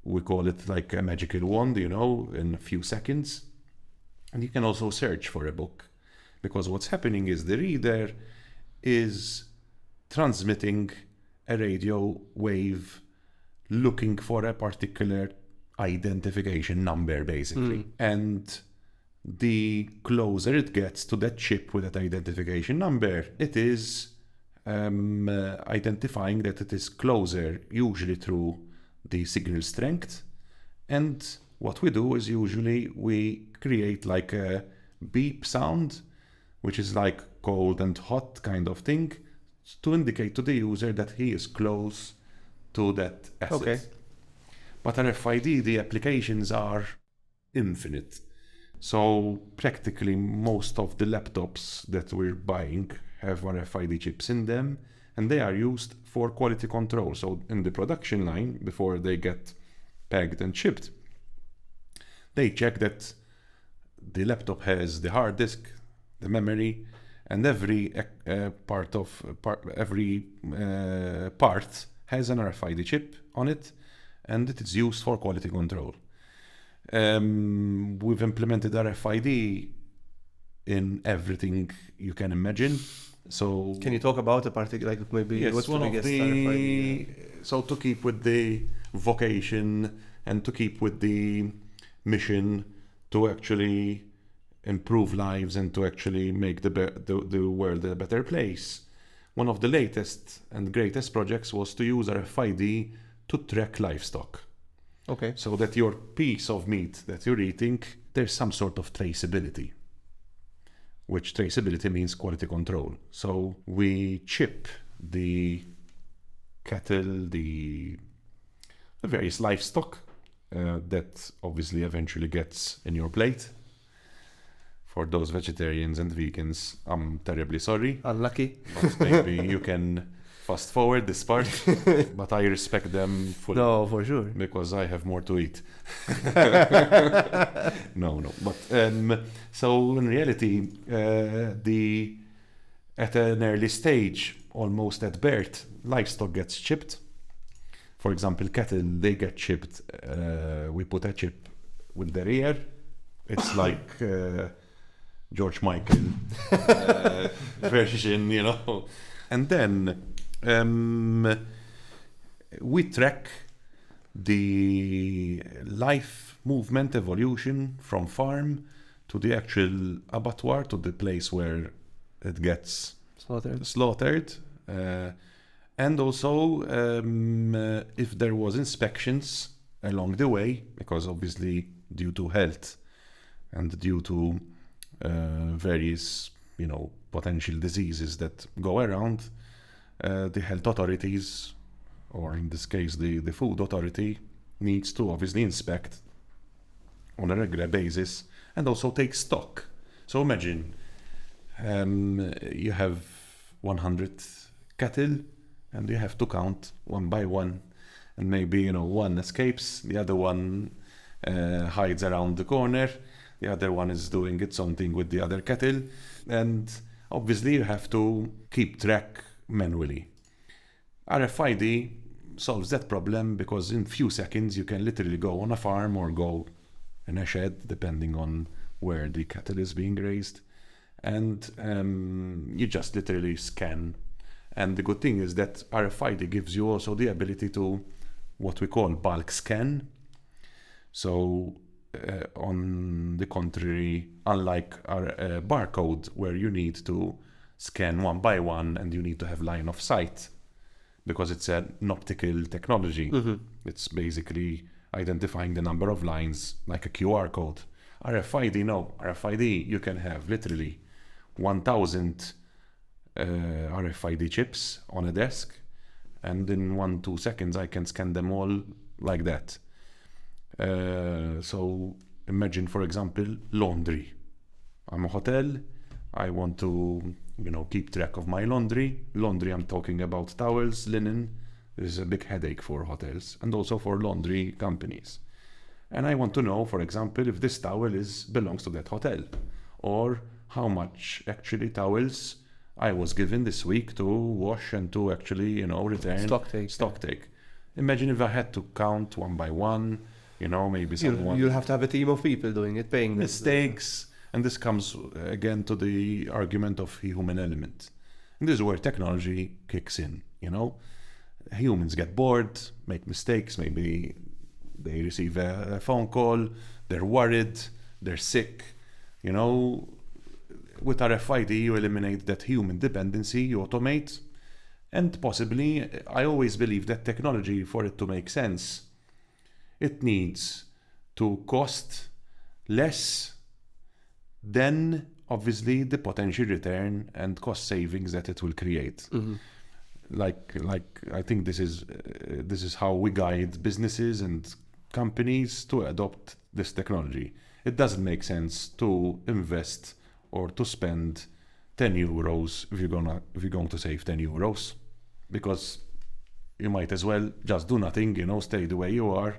We call it like a magical wand, in a few seconds. And you can also search for a book, because what's happening is the reader is transmitting a radio wave looking for a particular identification number, basically. And the closer it gets to that chip with that identification number, it is identifying that it is closer, usually through the signal strength. And what we do is usually we create like a beep sound, which is like cold and hot kind of thing, to indicate to the user that he is close to that asset. Okay. But RFID, the applications are infinite. So practically most of the laptops that we're buying have RFID chips in them, and they are used for quality control. So in the production line, before they get packed and shipped, they check that the laptop has the hard disk, the memory, and every part has an RFID chip on it, and it is used for quality control. We've implemented RFID in everything you can imagine. So can you talk about a particular, like maybe yes, what's one the of biggest the RFID? So to keep with the vocation and to keep with the mission to actually improve lives and to actually make the world a better place, one of the latest and greatest projects was to use RFID to track livestock. Okay. So that your piece of meat that you're eating, there's some sort of traceability, which traceability means quality control. So we chip the cattle, the various livestock that obviously eventually gets in your plate. For those vegetarians and vegans, I'm terribly sorry. Unlucky. But maybe you can fast forward this part, but I respect them fully. No, for sure. Because I have more to eat. No. But so in reality, at an early stage, almost at birth, livestock gets chipped. For example, cattle, they get chipped. We put a chip with their ear. It's like George Michael version, you know. And then we track the life movement evolution from farm to the actual abattoir, to the place where it gets slaughtered. And also if there was inspections along the way, because obviously due to health and due to various, you know, potential diseases that go around, the health authorities, or in this case the food authority, needs to obviously inspect on a regular basis and also take stock. So imagine you have 100 cattle and you have to count one by one, and maybe, you know, one escapes, the other one hides around the corner, the other one is doing its own thing with the other cattle, and obviously you have to keep track manually. RFID solves that problem because in few seconds you can literally go on a farm or go in a shed, depending on where the cattle is being raised, and you just literally scan. And the good thing is that RFID gives you also the ability to what we call bulk scan. So on the contrary, unlike our barcode, where you need to scan one by one and you need to have line of sight, because it's an optical technology. Mm-hmm. It's basically identifying the number of lines like a QR code. RFID, no. RFID, you can have literally 1,000 RFID chips on a desk, and in 1-2 seconds I can scan them all like that. So imagine, for example, laundry. I'm a hotel, I want to, you know, keep track of my laundry. Laundry, I'm talking about towels, linen. This is a big headache for hotels and also for laundry companies. And I want to know, for example, if this towel belongs to that hotel, or how much actually towels I was given this week to wash and to actually, you know, return. Stock take. Imagine if I had to count one by one, you know, maybe someone... You'll have to have a team of people doing it, paying mistakes. And this comes again to the argument of human element. And this is where technology kicks in, you know. Humans get bored, make mistakes, maybe they receive a phone call, they're worried, they're sick, you know. With RFID, you eliminate that human dependency, you automate, and possibly, I always believe that technology, for it to make sense, it needs to cost less than, obviously, the potential return and cost savings that it will create. Mm-hmm. Like I think this is how we guide businesses and companies to adopt this technology. It doesn't make sense to invest or to spend 10 euros if you're going to save 10 euros, because you might as well just do nothing, you know, stay the way you are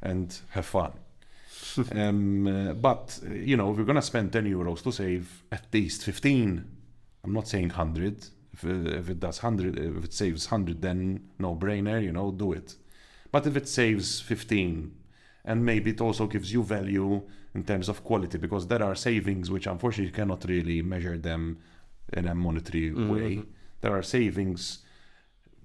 and have fun. But, you know, if you're going to spend 10 euros to save at least 15, I'm not saying 100. If it does 100, if it saves 100, then no brainer, you know, do it. But if it saves 15, and maybe it also gives you value in terms of quality, because there are savings which unfortunately you cannot really measure them in a monetary way. There are savings.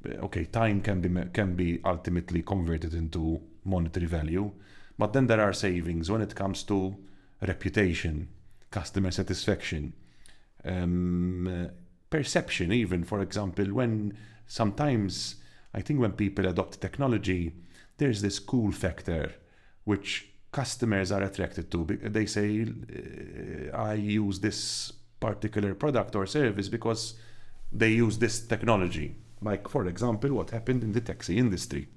Okay, time can be ultimately converted into monetary value, but then there are savings when it comes to reputation, customer satisfaction, perception. Even, for example, when sometimes I think when people adopt technology, there's this cool factor which customers are attracted to. They say, I use this particular product or service because they use this technology. Like, for example, what happened in the taxi industry.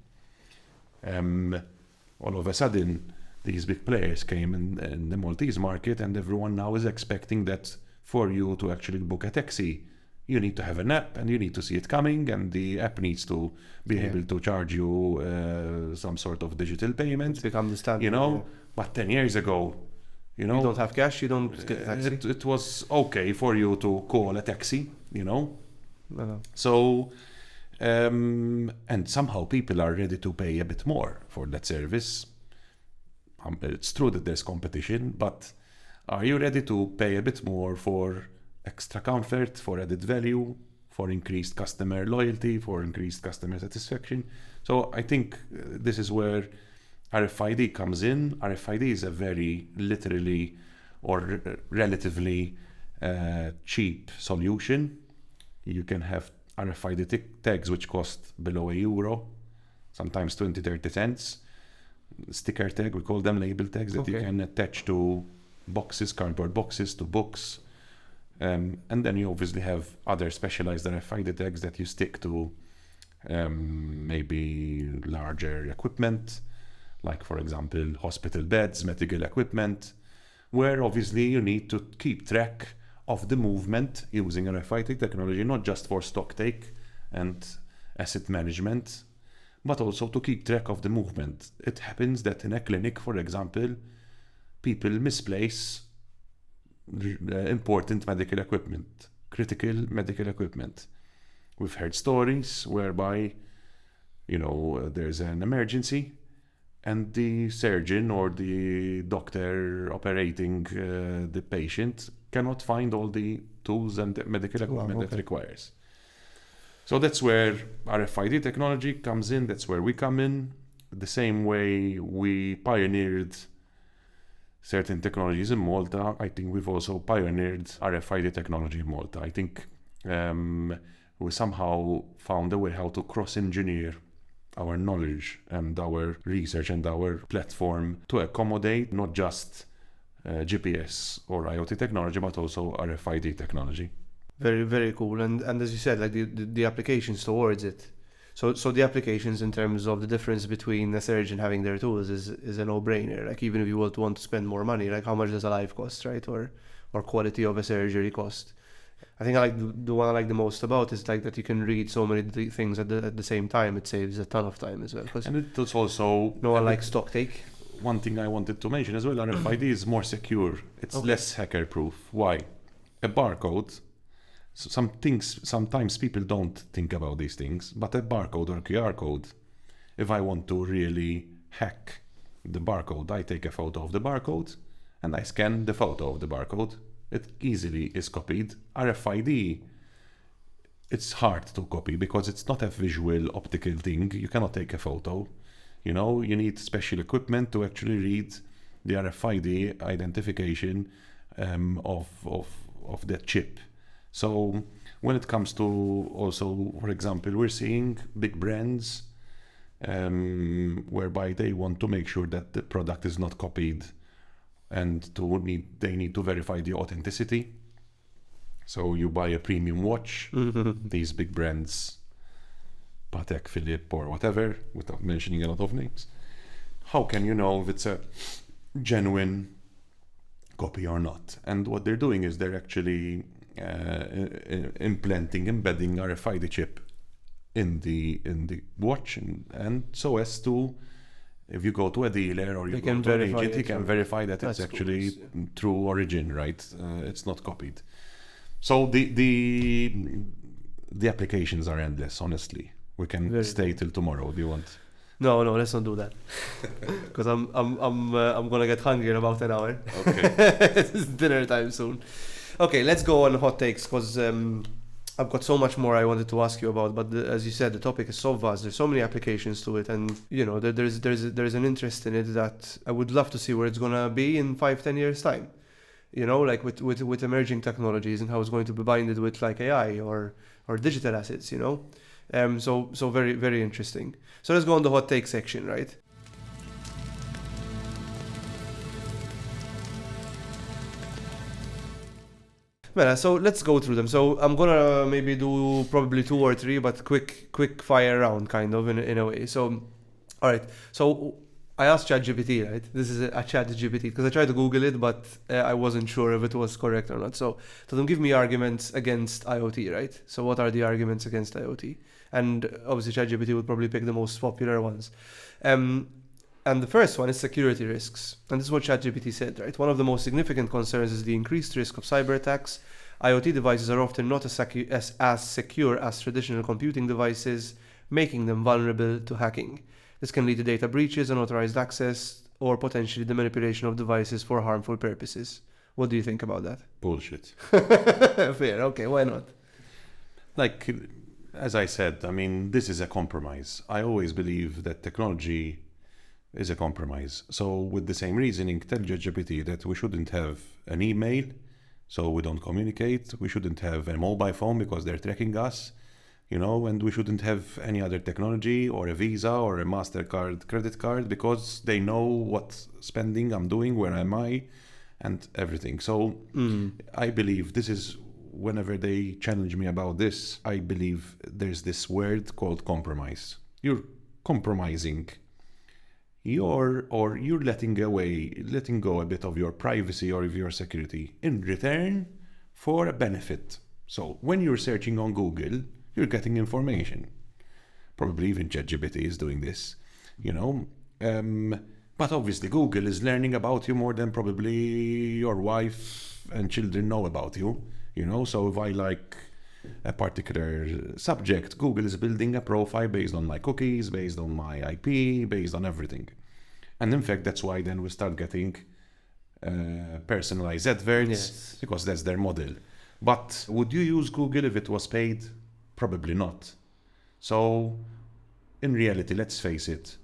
All of a sudden, these big players came in the Maltese market, and everyone now is expecting that for you to actually book a taxi, you need to have an app and you need to see it coming, and the app needs to be able to charge you some sort of digital payment. It's become the standard. But 10 years ago, you don't have cash, you don't get a taxi. It was okay for you to call a taxi, So, and somehow people are ready to pay a bit more for that service. It's true that there's competition, but are you ready to pay a bit more for extra comfort, for added value, for increased customer loyalty, for increased customer satisfaction? So I think this is where RFID comes in. RFID is a very literally or relatively cheap solution. You can have RFID tags which cost below €1, sometimes 20-30 cents. Sticker tag, we call them label tags, that you can attach to boxes, cardboard boxes, to books. And then you obviously have other specialized RFID tags that you stick to maybe larger equipment, like for example hospital beds, medical equipment, where obviously you need to keep track of the movement using RFID technology, not just for stock take and asset management, but also to keep track of the movement. It happens that in a clinic, for example, people misplace important medical equipment, critical medical equipment. We've heard stories whereby, there's an emergency and the surgeon or the doctor operating the patient cannot find all the tools and the medical equipment that requires. So that's where RFID technology comes in. That's where we come in. The same way we pioneered certain technologies in Malta, I think we've also pioneered RFID technology in Malta. I think we somehow found a way how to cross-engineer our knowledge and our research and our platform to accommodate not just GPS or IoT technology, but also RFID technology. Very, very cool. And as you said, like the applications towards it. So the applications in terms of the difference between a surgeon having their tools is a no-brainer. Like even if you would want to spend more money, like how much does a life cost, right? Or quality of a surgery cost. I think the one I like the most about is like that you can read so many things at the same time. It saves a ton of time as well. And it's also no one likes stock take. One thing I wanted to mention as well, RFID is more secure. It's less hacker-proof. Why? A barcode. So sometimes people don't think about these things, but a barcode or a QR code, if I want to really hack the barcode, I take a photo of the barcode and I scan the photo of the barcode. It easily is copied. RFID, it's hard to copy because it's not a visual optical thing. You cannot take a photo. You need special equipment to actually read the RFID identification of that chip. So when it comes to also, for example, we're seeing big brands whereby they want to make sure that the product is not copied, and they need to verify the authenticity. So you buy a premium watch, these big brands, Patek Philippe or whatever, without mentioning a lot of names. How can you know if it's a genuine copy or not? And what they're doing is they're actually embedding RFID chip in the watch, and so as to, if you go to a dealer or you go to an agent, he can verify that it's actually true origin, right? It's not copied. So the applications are endless, honestly. We can stay till tomorrow. Do you want? No, let's not do that. Because I'm gonna get hungry in about an hour. Okay. It's dinner time soon. Okay, let's go on hot takes, because I've got so much more I wanted to ask you about. But as you said, the topic is so vast. There's so many applications to it, and there's an interest in it that I would love to see where it's gonna be in 5-10 years time. Like with emerging technologies and how it's going to be binded with like AI or digital assets. So very, very interesting. So let's go on the hot take section, right? Well, so let's go through them. So I'm gonna maybe do probably 2 or 3, but quick fire round kind of in a way. So, all right. So I asked ChatGPT, right? This is a ChatGPT because I tried to Google it, but I wasn't sure if it was correct or not. So them give me arguments against IoT, right? So what are the arguments against IoT? And obviously ChatGPT would probably pick the most popular ones. And the first one is security risks. And this is what ChatGPT said, right? One of the most significant concerns is the increased risk of cyber attacks. IoT devices are often not as secure as traditional computing devices, making them vulnerable to hacking. This can lead to data breaches, unauthorized access, or potentially the manipulation of devices for harmful purposes. What do you think about that? Bullshit. Fair, okay, why not? Like, as I said, I mean, this is a compromise. I always believe that technology is a compromise. So with the same reasoning, tell ChatGPT that we shouldn't have an email, so we don't communicate. We shouldn't have a mobile phone because they're tracking us, and we shouldn't have any other technology or a Visa or a MasterCard credit card because they know what spending I'm doing, where am I, and everything. So I believe this is, whenever they challenge me about this, I believe there's this word called compromise. You're compromising. You're letting go a bit of your privacy or of your security in return for a benefit. So when you're searching on Google, you're getting information. Probably even ChatGPT is doing this, But obviously Google is learning about you more than probably your wife and children know about you, So if I like a particular subject, Google is building a profile based on my cookies, based on my IP, based on everything. And in fact, that's why then we start getting personalized adverts, because that's their model. But would you use Google if it was paid? Probably not. So in reality, let's face it,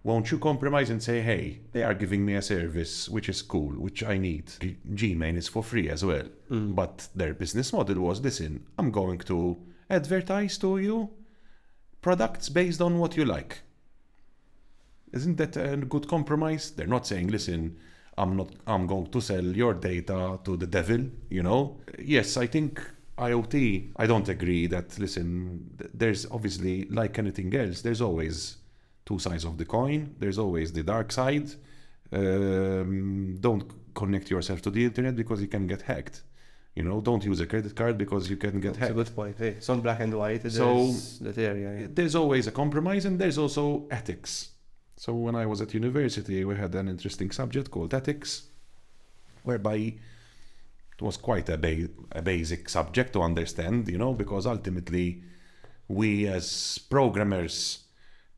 won't you compromise and say, hey, they are giving me a service which is cool, which I need. Gmail is for free as well. But their business model was, listen, I'm going to advertise to you products based on what you like. Isn't that a good compromise? They're not saying, listen, I'm going to sell your data to the devil, Yes, I think IoT, I don't agree that, listen, there's obviously, like anything else, there's always two sides of the coin. There's always the dark side. Don't connect yourself to the internet because you can get hacked. Don't use a credit card because you can get hacked. That's a good point. It's not black and white. There's always a compromise, and there's also ethics. So when I was at university, we had an interesting subject called ethics, whereby it was quite a basic subject to understand, because ultimately we as programmers,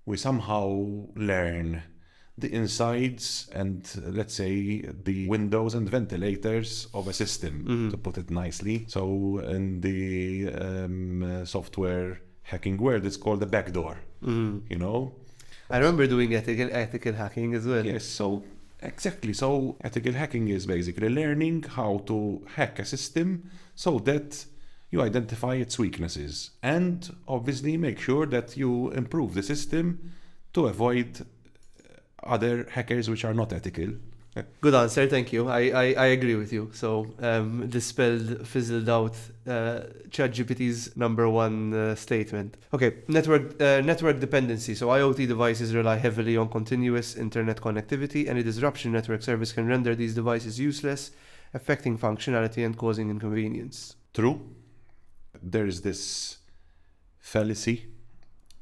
we somehow learn the insides and, let's say, the windows and ventilators of a system, to put it nicely. So in the software hacking world, it's called a backdoor, I remember doing ethical hacking as well. Yes, so exactly. So ethical hacking is basically learning how to hack a system so that you identify its weaknesses and obviously make sure that you improve the system to avoid other hackers which are not ethical. Good answer, thank you. I agree with you. So fizzled out ChatGPT's number one statement. Okay, network dependency. So IoT devices rely heavily on continuous internet connectivity. Any disruption in network service can render these devices useless, affecting functionality and causing inconvenience. True. There is this fallacy.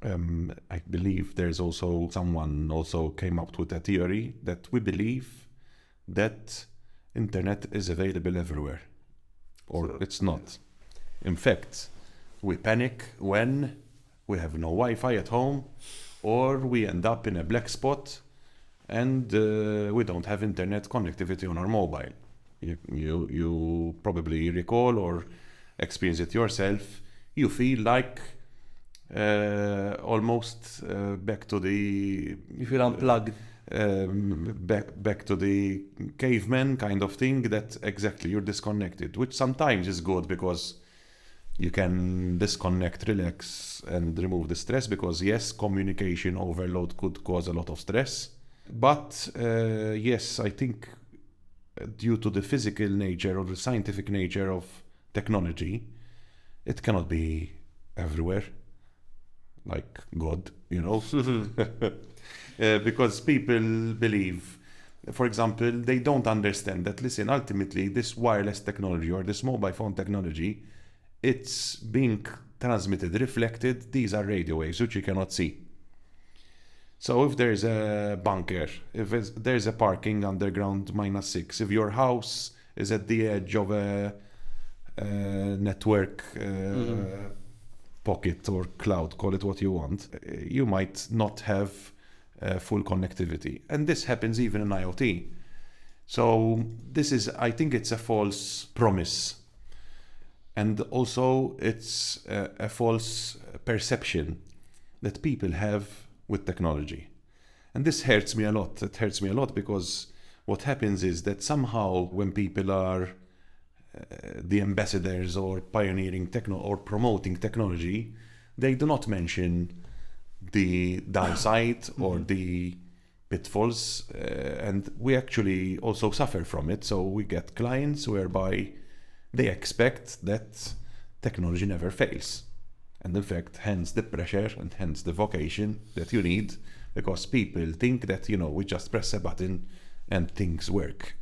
I believe there's also someone also came up with a theory that we believe that internet is available everywhere, or it's not. In fact, we panic when we have no Wi-Fi at home, or we end up in a black spot and we don't have internet connectivity on our mobile. You probably recall or experience it yourself. You feel like almost back to the... You feel unplugged. Back to the caveman kind of thing, that exactly you're disconnected, which sometimes is good because you can disconnect, relax and remove the stress, because yes, communication overload could cause a lot of stress. But yes, I think due to the physical nature or the scientific nature of technology, it cannot be everywhere like God, because people believe, for example, they don't understand that, listen, ultimately this wireless technology or this mobile phone technology, it's being transmitted, reflected. These are radio waves which you cannot see. So if there's a bunker, if there's a parking underground -6, if your house is at the edge of a network pocket or cloud, call it what you want, you might not have full connectivity. And this happens even in IoT. So this is, I think it's a false promise. And also it's a false perception that people have with technology. And this hurts me a lot. It hurts me a lot because what happens is that somehow when people are the ambassadors or pioneering or promoting technology, they do not mention the downside or the pitfalls, and we actually also suffer from it. So we get clients whereby they expect that technology never fails. And in fact, hence the pressure and hence the vocation that you need, because people think that, we just press a button and things work,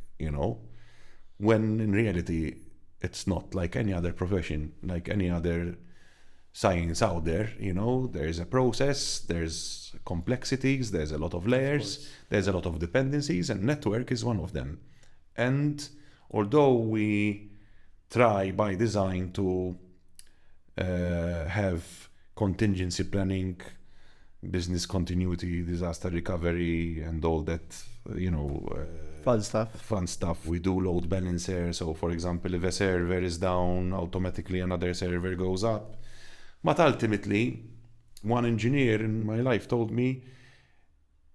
when in reality, it's not like any other profession, like any other science out there. There's a process, there's complexities, there's a lot of layers, there's a lot of dependencies, and network is one of them. And although we try by design to have contingency planning, business continuity, disaster recovery, and all that, fun stuff. We do load balancer. So for example, if a server is down, automatically another server goes up. But ultimately, one engineer in my life told me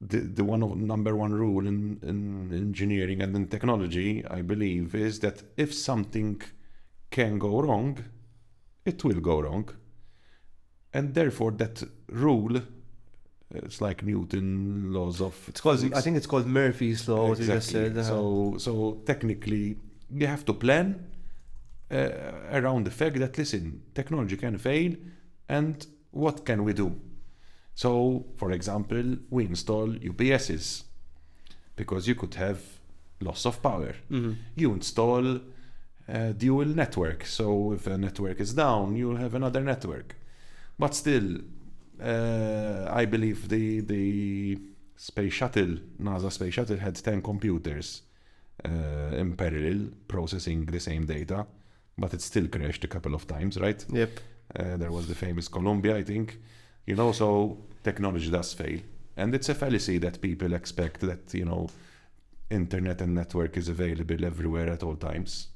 the number one rule in engineering and in technology, I believe, is that if something can go wrong, it will go wrong. And therefore that rule, it's like Newton laws of physics. I think it's called Murphy's law. Exactly. What you just said. So technically, you have to plan around the fact that, listen, technology can fail, and what can we do? So, for example, we install UPSs because you could have loss of power. You install dual network. So if a network is down, you'll have another network. But still, I believe the space shuttle, NASA space shuttle, had 10 computers in parallel processing the same data, but it still crashed a couple of times, right? Yep. There was the famous Columbia, I think. So technology does fail. And it's a fallacy that people expect that, internet and network is available everywhere at all times.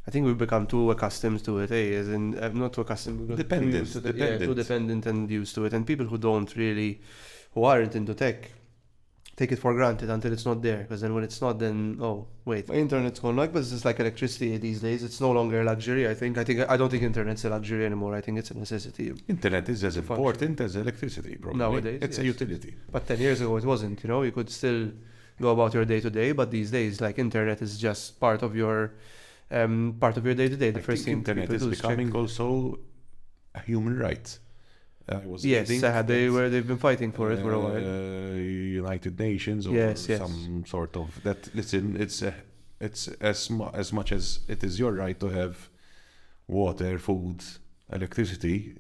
I think we've become too accustomed to it, as in not too accustomed, dependent. Too dependent and used to it. And people who aren't into tech, take it for granted until it's not there. Because then when it's not, then internet's gone like, but it's just like electricity these days. It's no longer a luxury. I don't think internet's a luxury anymore. I think it's a necessity. Internet is as important as electricity, probably. Nowadays, it's a utility. But 10 years ago, it wasn't. You could still go about your day to day, but these days, like, internet is just part of your day to day. The first thing internet is becoming also a human right. They've been fighting for it for a while. United Nations or some sort of that. Listen, it's as much as it is your right to have water, food, electricity.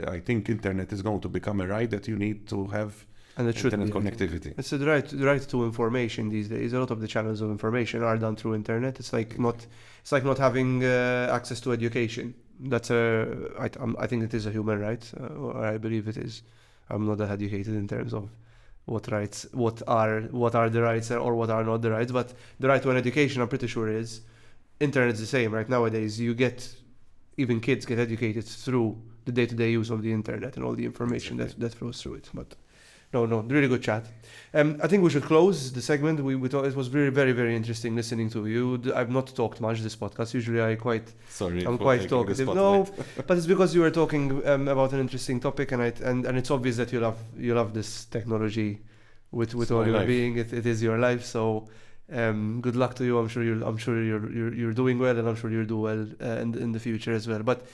I think internet is going to become a right that you need to have. And it should internet connectivity. It's the right to information these days. A lot of the channels of information are done through internet. It's like not having access to education. I think it is a human right, or I believe it is. I'm not that educated in terms of what are the rights or what are not the rights, but the right to an education, I'm pretty sure is. Internet's the same, right? Nowadays, even kids get educated through the day-to-day use of the internet and all the information that flows through it. But no, really good chat. I think we should close the segment. We thought it was very, very, very interesting listening to you. I've not talked much this podcast. Usually I'm quite talkative. No, but it's because you were talking about an interesting topic, and it's obvious that you love this technology with all your being. It is your life. So good luck to you. I'm sure you're doing well, and I'm sure you'll do well in the future as well. But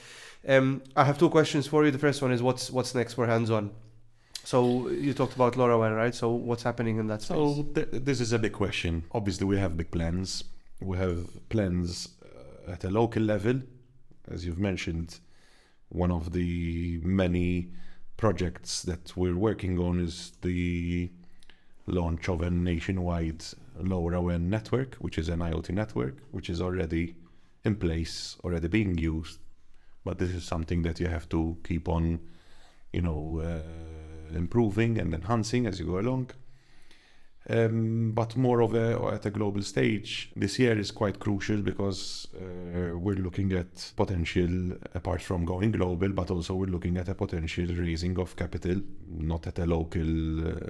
I have two questions for you. The first one is what's next for Handson? So you talked about LoRaWAN, right? So what's happening in that space? So this is a big question. Obviously, we have big plans. We have plans at a local level. As you've mentioned, one of the many projects that we're working on is the launch of a nationwide LoRaWAN network, which is an IOT network, which is already in place, already being used. But this is something that you have to keep on, improving and enhancing as you go along. But more at a global stage, this year is quite crucial because we're looking at potential, apart from going global, but also we're looking at a potential raising of capital, not at a local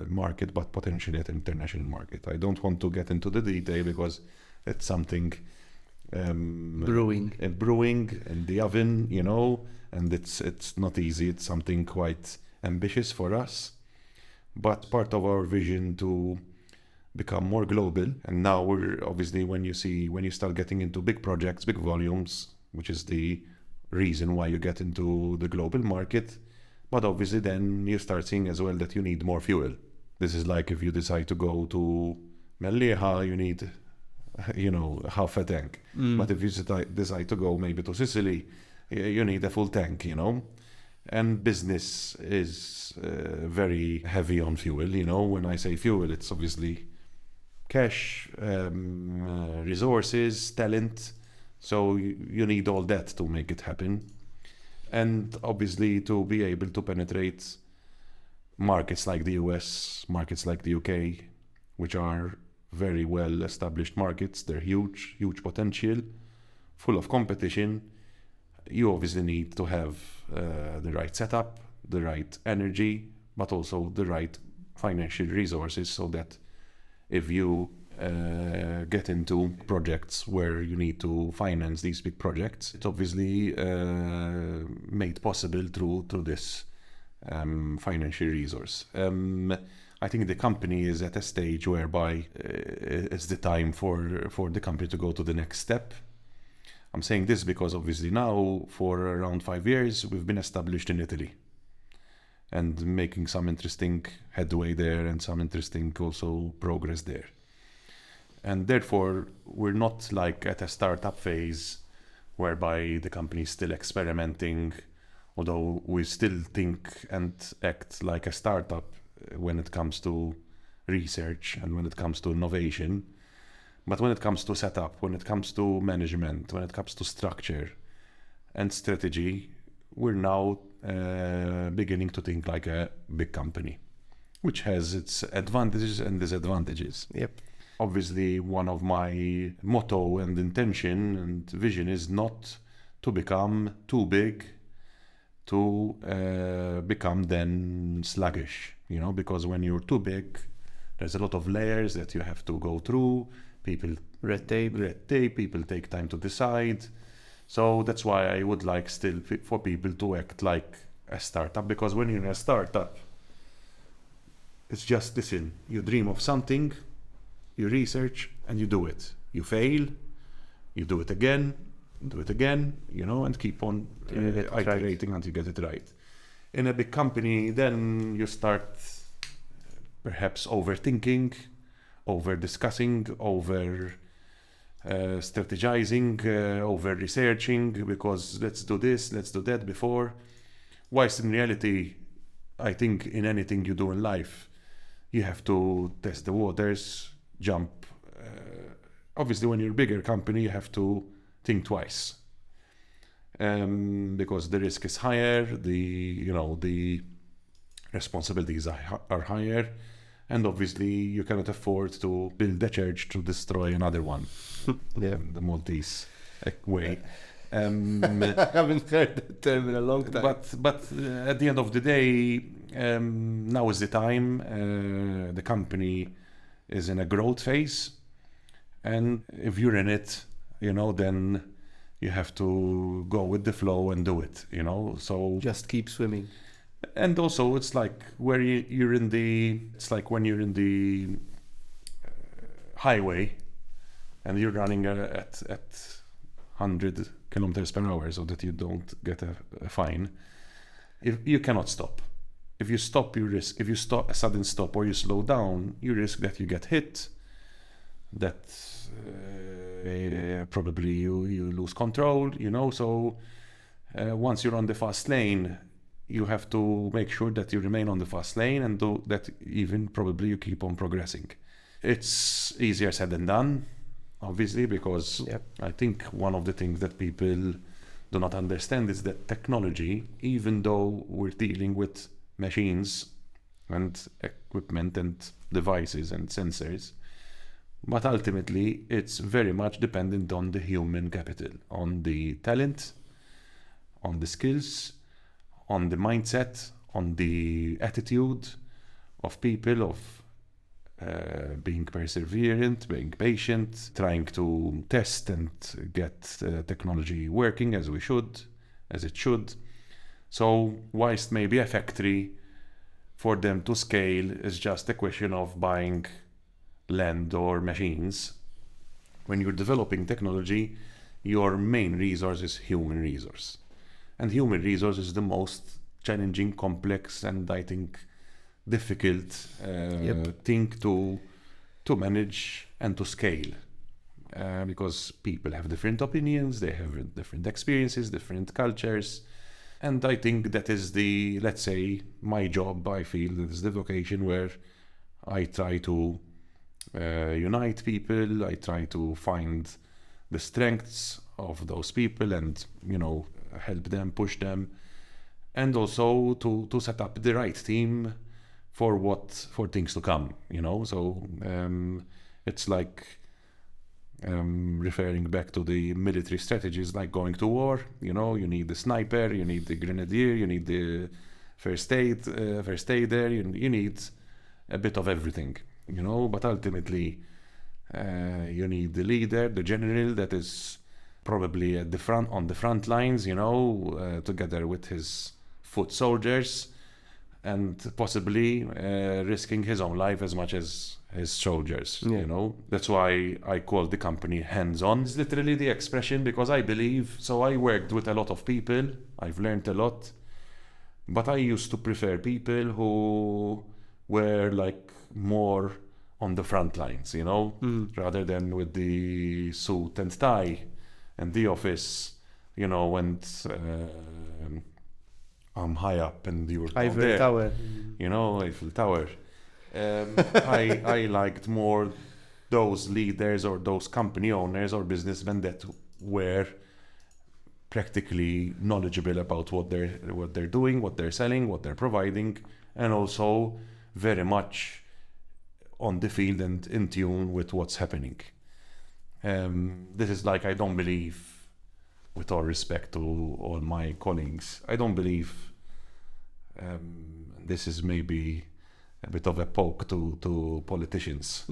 market, but potentially at an international market. I don't want to get into the detail because it's something brewing in the oven, and it's not easy. It's something quite ambitious for us, but part of our vision to become more global. And now we're obviously, when you start getting into big projects, big volumes, which is the reason why you get into the global market, but obviously then you start seeing as well that you need more fuel. This is like if you decide to go to Melleja, you need half a tank. But if you decide to go maybe to Sicily, you need a full tank, And business is very heavy on fuel, When I say fuel, it's obviously cash, resources, talent. So you need all that to make it happen. And obviously to be able to penetrate markets like the US, markets like the UK, which are very well established markets. They're huge potential, full of competition. You obviously need to have the right setup, the right energy, but also the right financial resources so that if you get into projects where you need to finance these big projects, it's obviously made possible through this financial resource. I think the company is at a stage whereby it's the time for the company to go to the next step. I'm saying this because obviously now for around 5 years we've been established in Italy and making some interesting headway there and some interesting also progress there. And therefore we're not like at a startup phase whereby the company is still experimenting, although we still think and act like a startup when it comes to research and when it comes to innovation. But when it comes to setup, when it comes to management, when it comes to structure and strategy, we're now beginning to think like a big company, which has its advantages and disadvantages. Yep. Obviously, one of my motto and intention and vision is not to become too big to become then sluggish, because when you're too big, there's a lot of layers that you have to go through. Red tape, people take time to decide. So that's why I would like still for people to act like a startup, because when you're in a startup, it's just, listen, you dream of something, you research and you do it. You fail, you do it again, and keep on iterating until you get it right. In a big company, then you start perhaps overthinking, over discussing, over strategizing, over researching, because let's do this, let's do that before. Whilst in reality, I think in anything you do in life, you have to test the waters, jump. Obviously, when you're a bigger company, you have to think twice, because the risk is higher, the responsibilities are higher. And obviously, you cannot afford to build a church to destroy another one. Yeah, the Maltese way. I haven't heard that term in a long time. But at the end of the day, now is the time. The company is in a growth phase, and if you're in it, then you have to go with the flow and do it. So just keep swimming. And also, it's like where you're in the. It's like when you're in the highway, and you're running at 100 kilometers per hour, so that you don't get a fine. If you cannot stop, if you stop, you risk. If you stop a sudden stop or you slow down, you risk that you get hit, that probably you lose control, So once you're on the fast lane, you have to make sure that you remain on the fast lane and do that, even probably you keep on progressing. It's easier said than done, obviously, because I think one of the things that people do not understand is that technology, even though we're dealing with machines and equipment and devices and sensors, but ultimately it's very much dependent on the human capital, on the talent, on the skills, on the mindset, on the attitude of people, of being perseverant, being patient, trying to test and get technology working as it should. So whilst maybe a factory, for them to scale, is just a question of buying land or machines, when you're developing technology, your main resource is human resource. And human resource is the most challenging, complex, and I think difficult thing to manage and to scale. Because people have different opinions, they have different experiences, different cultures. And I think that is let's say, my job. I feel that is the vocation where I try to unite people. I try to find the strengths of those people and, help them, push them, and also to set up the right team for things to come, So it's like referring back to the military strategies, like going to war. You need the sniper, you need the grenadier, you need the first aider, you need a bit of everything, But ultimately, you need the leader, the general, that is probably on the front lines, together with his foot soldiers, and possibly risking his own life as much as his soldiers. That's why I call the company hands-on. It's literally the expression, because I believe, so I worked with a lot of people, I've learned a lot, but I used to prefer people who were like more on the front lines, rather than with the suit and tie and the office, when I'm high up and you're down Eiffel there. Tower. Eiffel Tower. I liked more those leaders or those company owners or businessmen that were practically knowledgeable about what they're doing, what they're selling, what they're providing, and also very much on the field and in tune with what's happening. This is like, I don't believe, with all respect to all my colleagues, I don't believe, this is maybe a bit of a poke to politicians,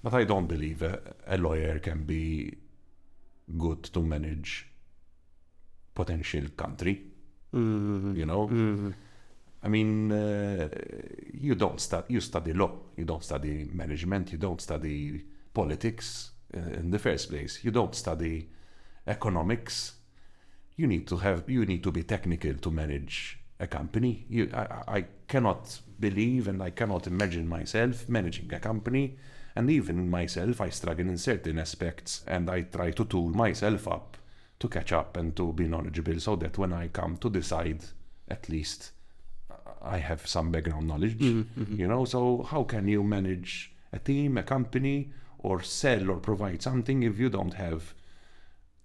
but I don't believe a lawyer can be good to manage potential country. I mean, you study law, you don't study management, you don't study politics in the first place, you don't study economics. You need to be technical to manage a company. I cannot believe and I cannot imagine myself managing a company, and even myself, I struggle in certain aspects, and I try to tool myself up to catch up and to be knowledgeable, so that when I come to decide, at least I have some background knowledge. So how can you manage a team, a company, or sell or provide something if you don't have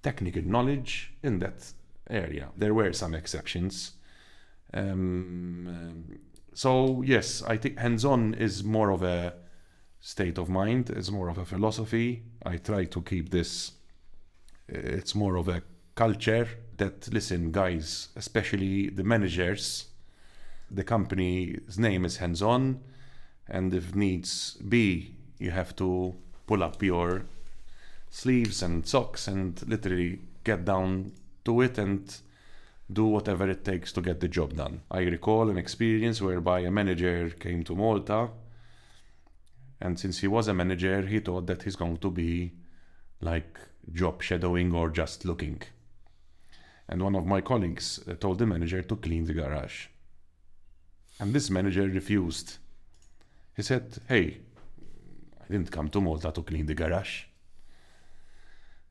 technical knowledge in that area? There were some exceptions. So yes, I think hands-on is more of a state of mind, it's more of a philosophy. I try to keep this, it's more of a culture that, listen guys, especially the managers, the company's name is hands-on, and if needs be, you have to pull up your sleeves and socks and literally get down to it and do whatever it takes to get the job done. I recall an experience whereby a manager came to Malta, and since he was a manager, he thought that he's going to be like job shadowing or just looking. And one of my colleagues told the manager to clean the garage. And this manager refused. He said, hey, I didn't come to Malta to clean the garage.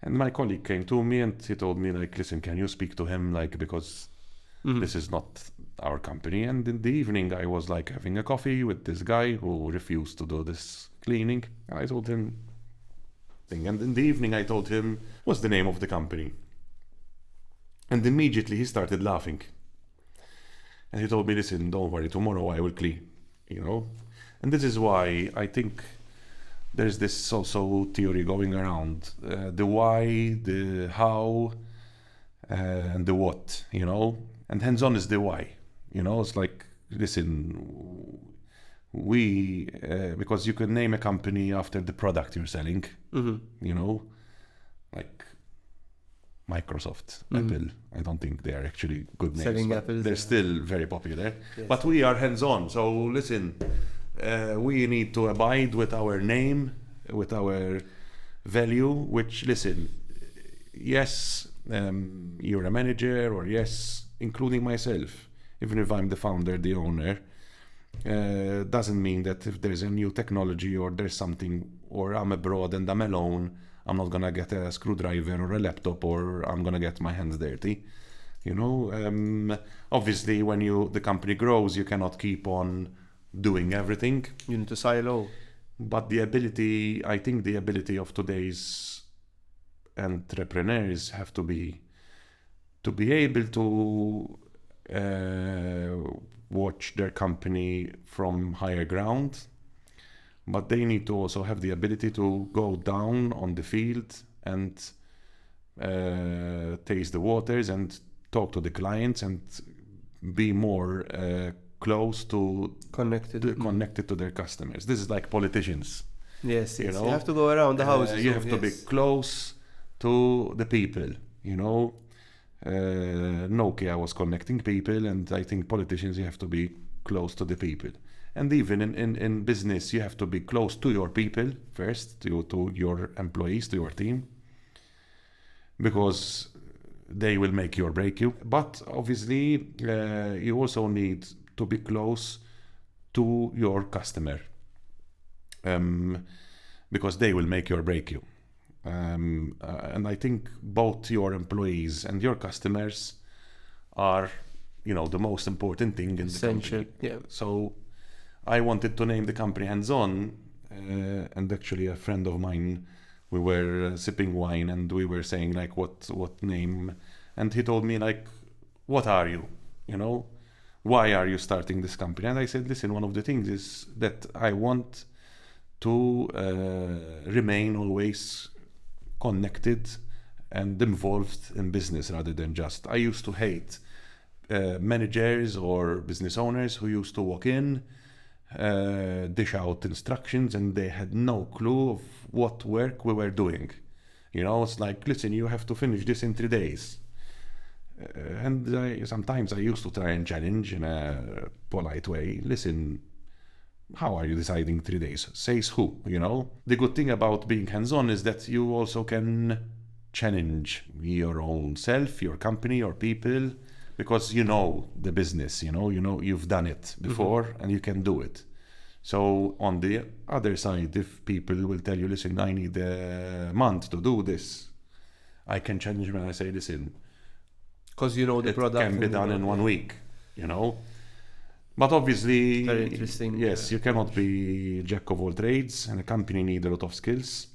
And my colleague came to me and he told me, like, listen, can you speak to him? Like, because this is not our company. And in the evening, I was like having a coffee with this guy who refused to do this cleaning. And I told him, and in the evening, I told him, what's the name of the company? And immediately he started laughing. And he told me, listen, don't worry, tomorrow I will clean, And this is why I think there's this also theory going around, the why, the how, and the what, And hands-on is the why, It's like, listen, we, because you can name a company after the product you're selling, like Microsoft, Apple. I don't think they are actually good names. Selling apples. They're still very popular. Yes. But we are hands-on. So listen, we need to abide with our name, with our value, which, listen, yes, you're a manager, or yes, including myself, even if I'm the founder, the owner, doesn't mean that if there's a new technology or there's something, or I'm abroad and I'm alone, I'm not gonna get a screwdriver or a laptop, or I'm gonna get my hands dirty. Obviously, when the company grows, you cannot keep on doing everything. You need to silo. But I think the ability of today's entrepreneurs have to be able to watch their company from higher ground, but they need to also have the ability to go down on the field and taste the waters and talk to the clients and be more connected to their customers. This is like politicians. Yes. You have to go around the houses. You have to be close to the people. Nokia was connecting people, and I think politicians, you have to be close to the people. And even in business, you have to be close to your people first, to your employees, to your team, because they will make you or break you. But obviously, you also need to be close to your customer, because they will make you or break you. And I think both your employees and your customers are, the most important thing in the company. Yeah. So I wanted to name the company Hands-On, and actually a friend of mine, we were sipping wine and we were saying like, what name? And he told me like, what are you? Why are you starting this company? And I said, listen, one of the things is that I want to remain always connected and involved in business rather than just. I used to hate managers or business owners who used to walk in, dish out instructions, and they had no clue of what work we were doing. It's like, listen, you have to finish this in 3 days. And sometimes I used to try and challenge in a polite way. Listen, how are you deciding 3 days? Says who, The good thing about being hands-on is that you also can challenge your own self, your company, your people, because the business, you've done it before and you can do it. So on the other side, if people will tell you, listen, I need a month to do this, I can challenge them and I say, listen, because the product can be done in 1 week, But obviously, very interesting. Yes, you cannot be jack of all trades, and a company needs a lot of skills.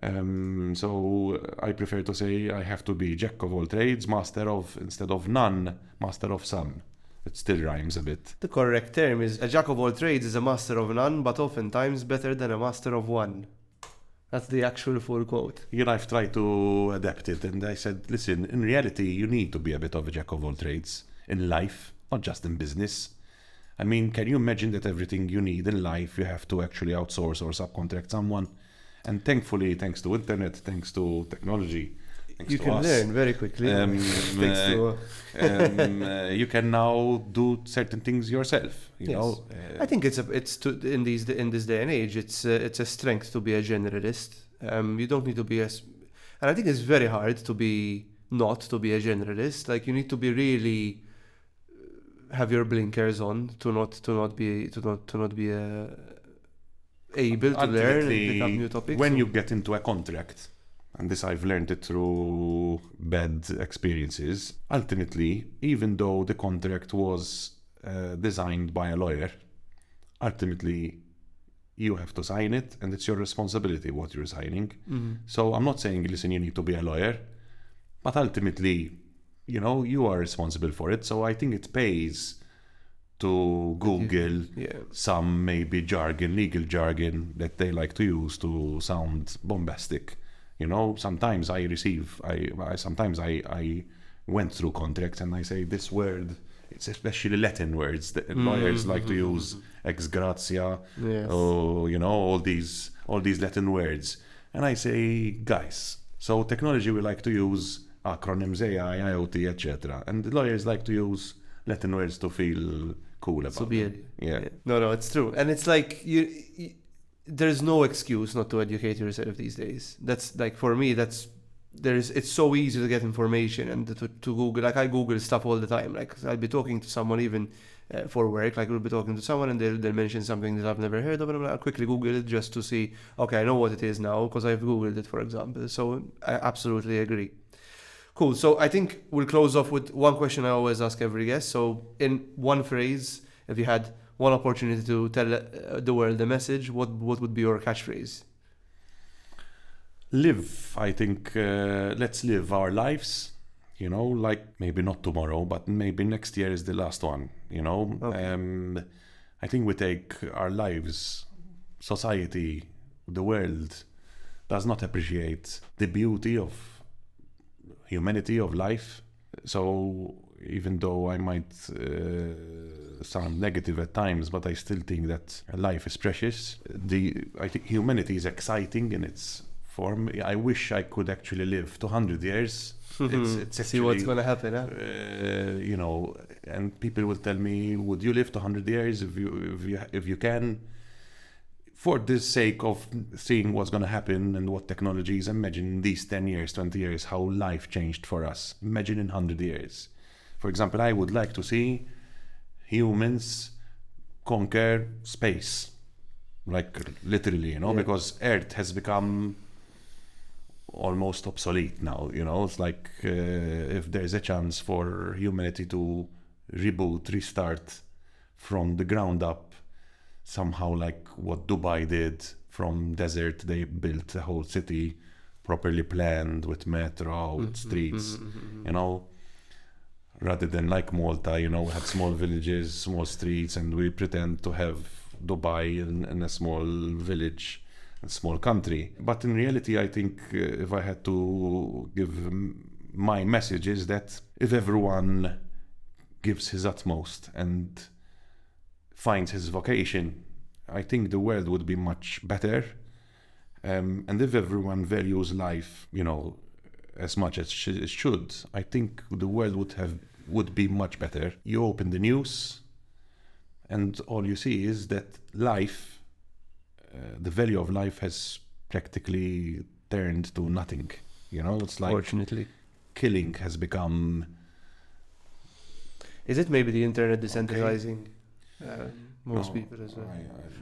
So I prefer to say I have to be jack of all trades, master of, instead of none, master of some. It still rhymes a bit. The correct term is a jack of all trades is a master of none, but oftentimes better than a master of one. That's the actual full quote. I've tried to adapt it, and I said, listen, in reality, you need to be a bit of a jack of all trades in life, not just in business. I mean, can you imagine that everything you need in life, you have to actually outsource or subcontract someone? And thankfully, thanks to internet, thanks to technology, you can learn very quickly. You can now do certain things yourself. I think in this day and age, it's a strength to be a generalist. You don't need to be and I think it's very hard to be not to be a generalist. Like, you need to be really have your blinkers on to not be able to learn and pick up new topics. When you get into a contract, and this I've learned it through bad experiences, ultimately, even though the contract was designed by a lawyer, ultimately you have to sign it, and it's your responsibility what you're signing. So I'm not saying, listen, you need to be a lawyer, but ultimately, you are responsible for it. So I think it pays to Google some maybe legal jargon that they like to use to sound bombastic. Sometimes I went through contracts and I say this word, it's especially Latin words that lawyers like to use, ex gratia, all these Latin words. And I say, guys, so technology we like to use acronyms, AI, IoT, etc. And the lawyers like to use Latin words to feel cool about it. Yeah. No, it's true. And it's like there's no excuse not to educate yourself these days. That's like, for me, it's so easy to get information and to Google. Like, I Google stuff all the time. Like, I'll be talking to someone even for work. Like, we'll be talking to someone and they'll mention something that I've never heard of, and I'll quickly Google it just to see, okay, I know what it is now because I've Googled it, for example. So I absolutely agree. Cool. So I think we'll close off with one question I always ask every guest. So in one phrase, if you had one opportunity to tell the world a message, what would be your catchphrase? Live. I think let's live our lives, like maybe not tomorrow, but maybe next year is the last one, Okay. I think we take our lives, society, the world does not appreciate the beauty of humanity, of life. So even though I might sound negative at times, but I still think that life is precious. I think humanity is exciting in its form. I wish I could actually live to 100 years. It's see what's going to happen, huh? And people will tell me, would you live to 100 years if you can? For the sake of seeing what's going to happen and what technologies, imagine in these 10 years, 20 years, how life changed for us. Imagine in 100 years. For example, I would like to see humans conquer space, like literally, because Earth has become almost obsolete now, It's like if there's a chance for humanity to reboot, restart from the ground up, somehow like what Dubai did. From desert, they built a whole city, properly planned with metro, with streets, rather than like Malta, we had small villages, small streets, and we pretend to have Dubai in a small village, a small country. But in reality, I think if I had to give my message is that if everyone gives his utmost and finds his vocation, I think the world would be much better. And if everyone values life, as much as it should, I think the world would be much better. You open the news, and all you see is that life, the value of life has practically turned to nothing. It's like, fortunately, killing has become. Is it maybe the internet desensitizing most people as well?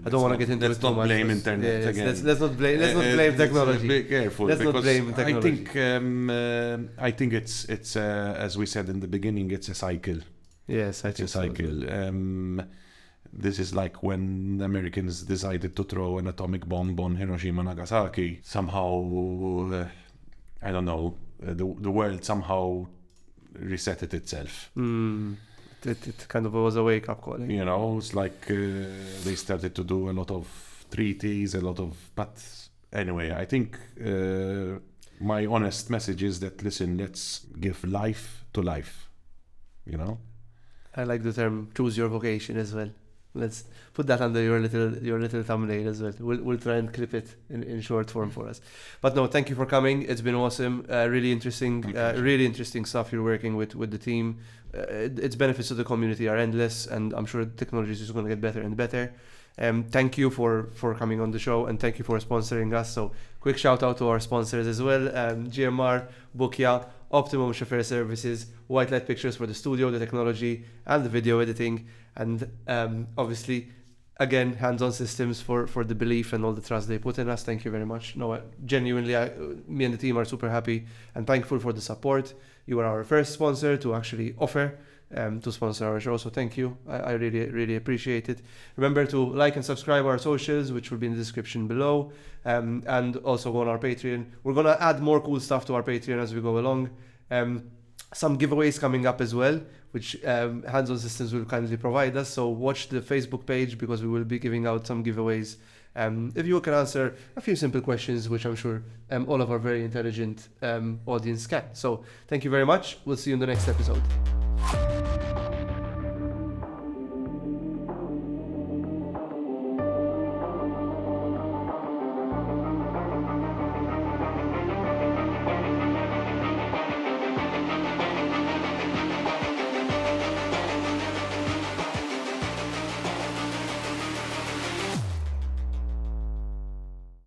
I don't want to get into it too much. Let's not blame internet again. Let's not blame technology. Be careful. Let's not blame technology. I think it's as we said in the beginning, it's a cycle. Yes, it's a cycle. So. This is like when the Americans decided to throw an atomic bomb on Hiroshima and Nagasaki. Somehow, I don't know, the world somehow resetted itself. It kind of was a wake-up call. It's like they started to do a lot of treaties, but anyway, I think my honest message is that, listen, let's give life to life, I like the term choose your vocation as well. Let's put that under your little thumbnail as well. We'll try and clip it in short form for us. But no, thank you for coming. It's been awesome. Really interesting stuff you're working with the team. Its benefits to the community are endless, and I'm sure technology is just going to get better and better. Thank you for coming on the show, and thank you for sponsoring us. So quick shout out to our sponsors as well, GMR, Bookia, Optimum Chauffeur Services, White Light Pictures for the studio, the technology, and the video editing, and obviously, again, Handson Systems for the belief and all the trust they put in us. Thank you very much. No, genuinely, me and the team are super happy and thankful for the support. You were our first sponsor to actually offer to sponsor our show, so thank you. I really, really appreciate it. Remember to like and subscribe our socials, which will be in the description below, and also go on our Patreon. We're going to add more cool stuff to our Patreon as we go along. Some giveaways coming up as well, which Handson Systems will kindly provide us. So watch the Facebook page, because we will be giving out some giveaways. If you can answer a few simple questions, which I'm sure all of our very intelligent audience can. So thank you very much. We'll see you in the next episode.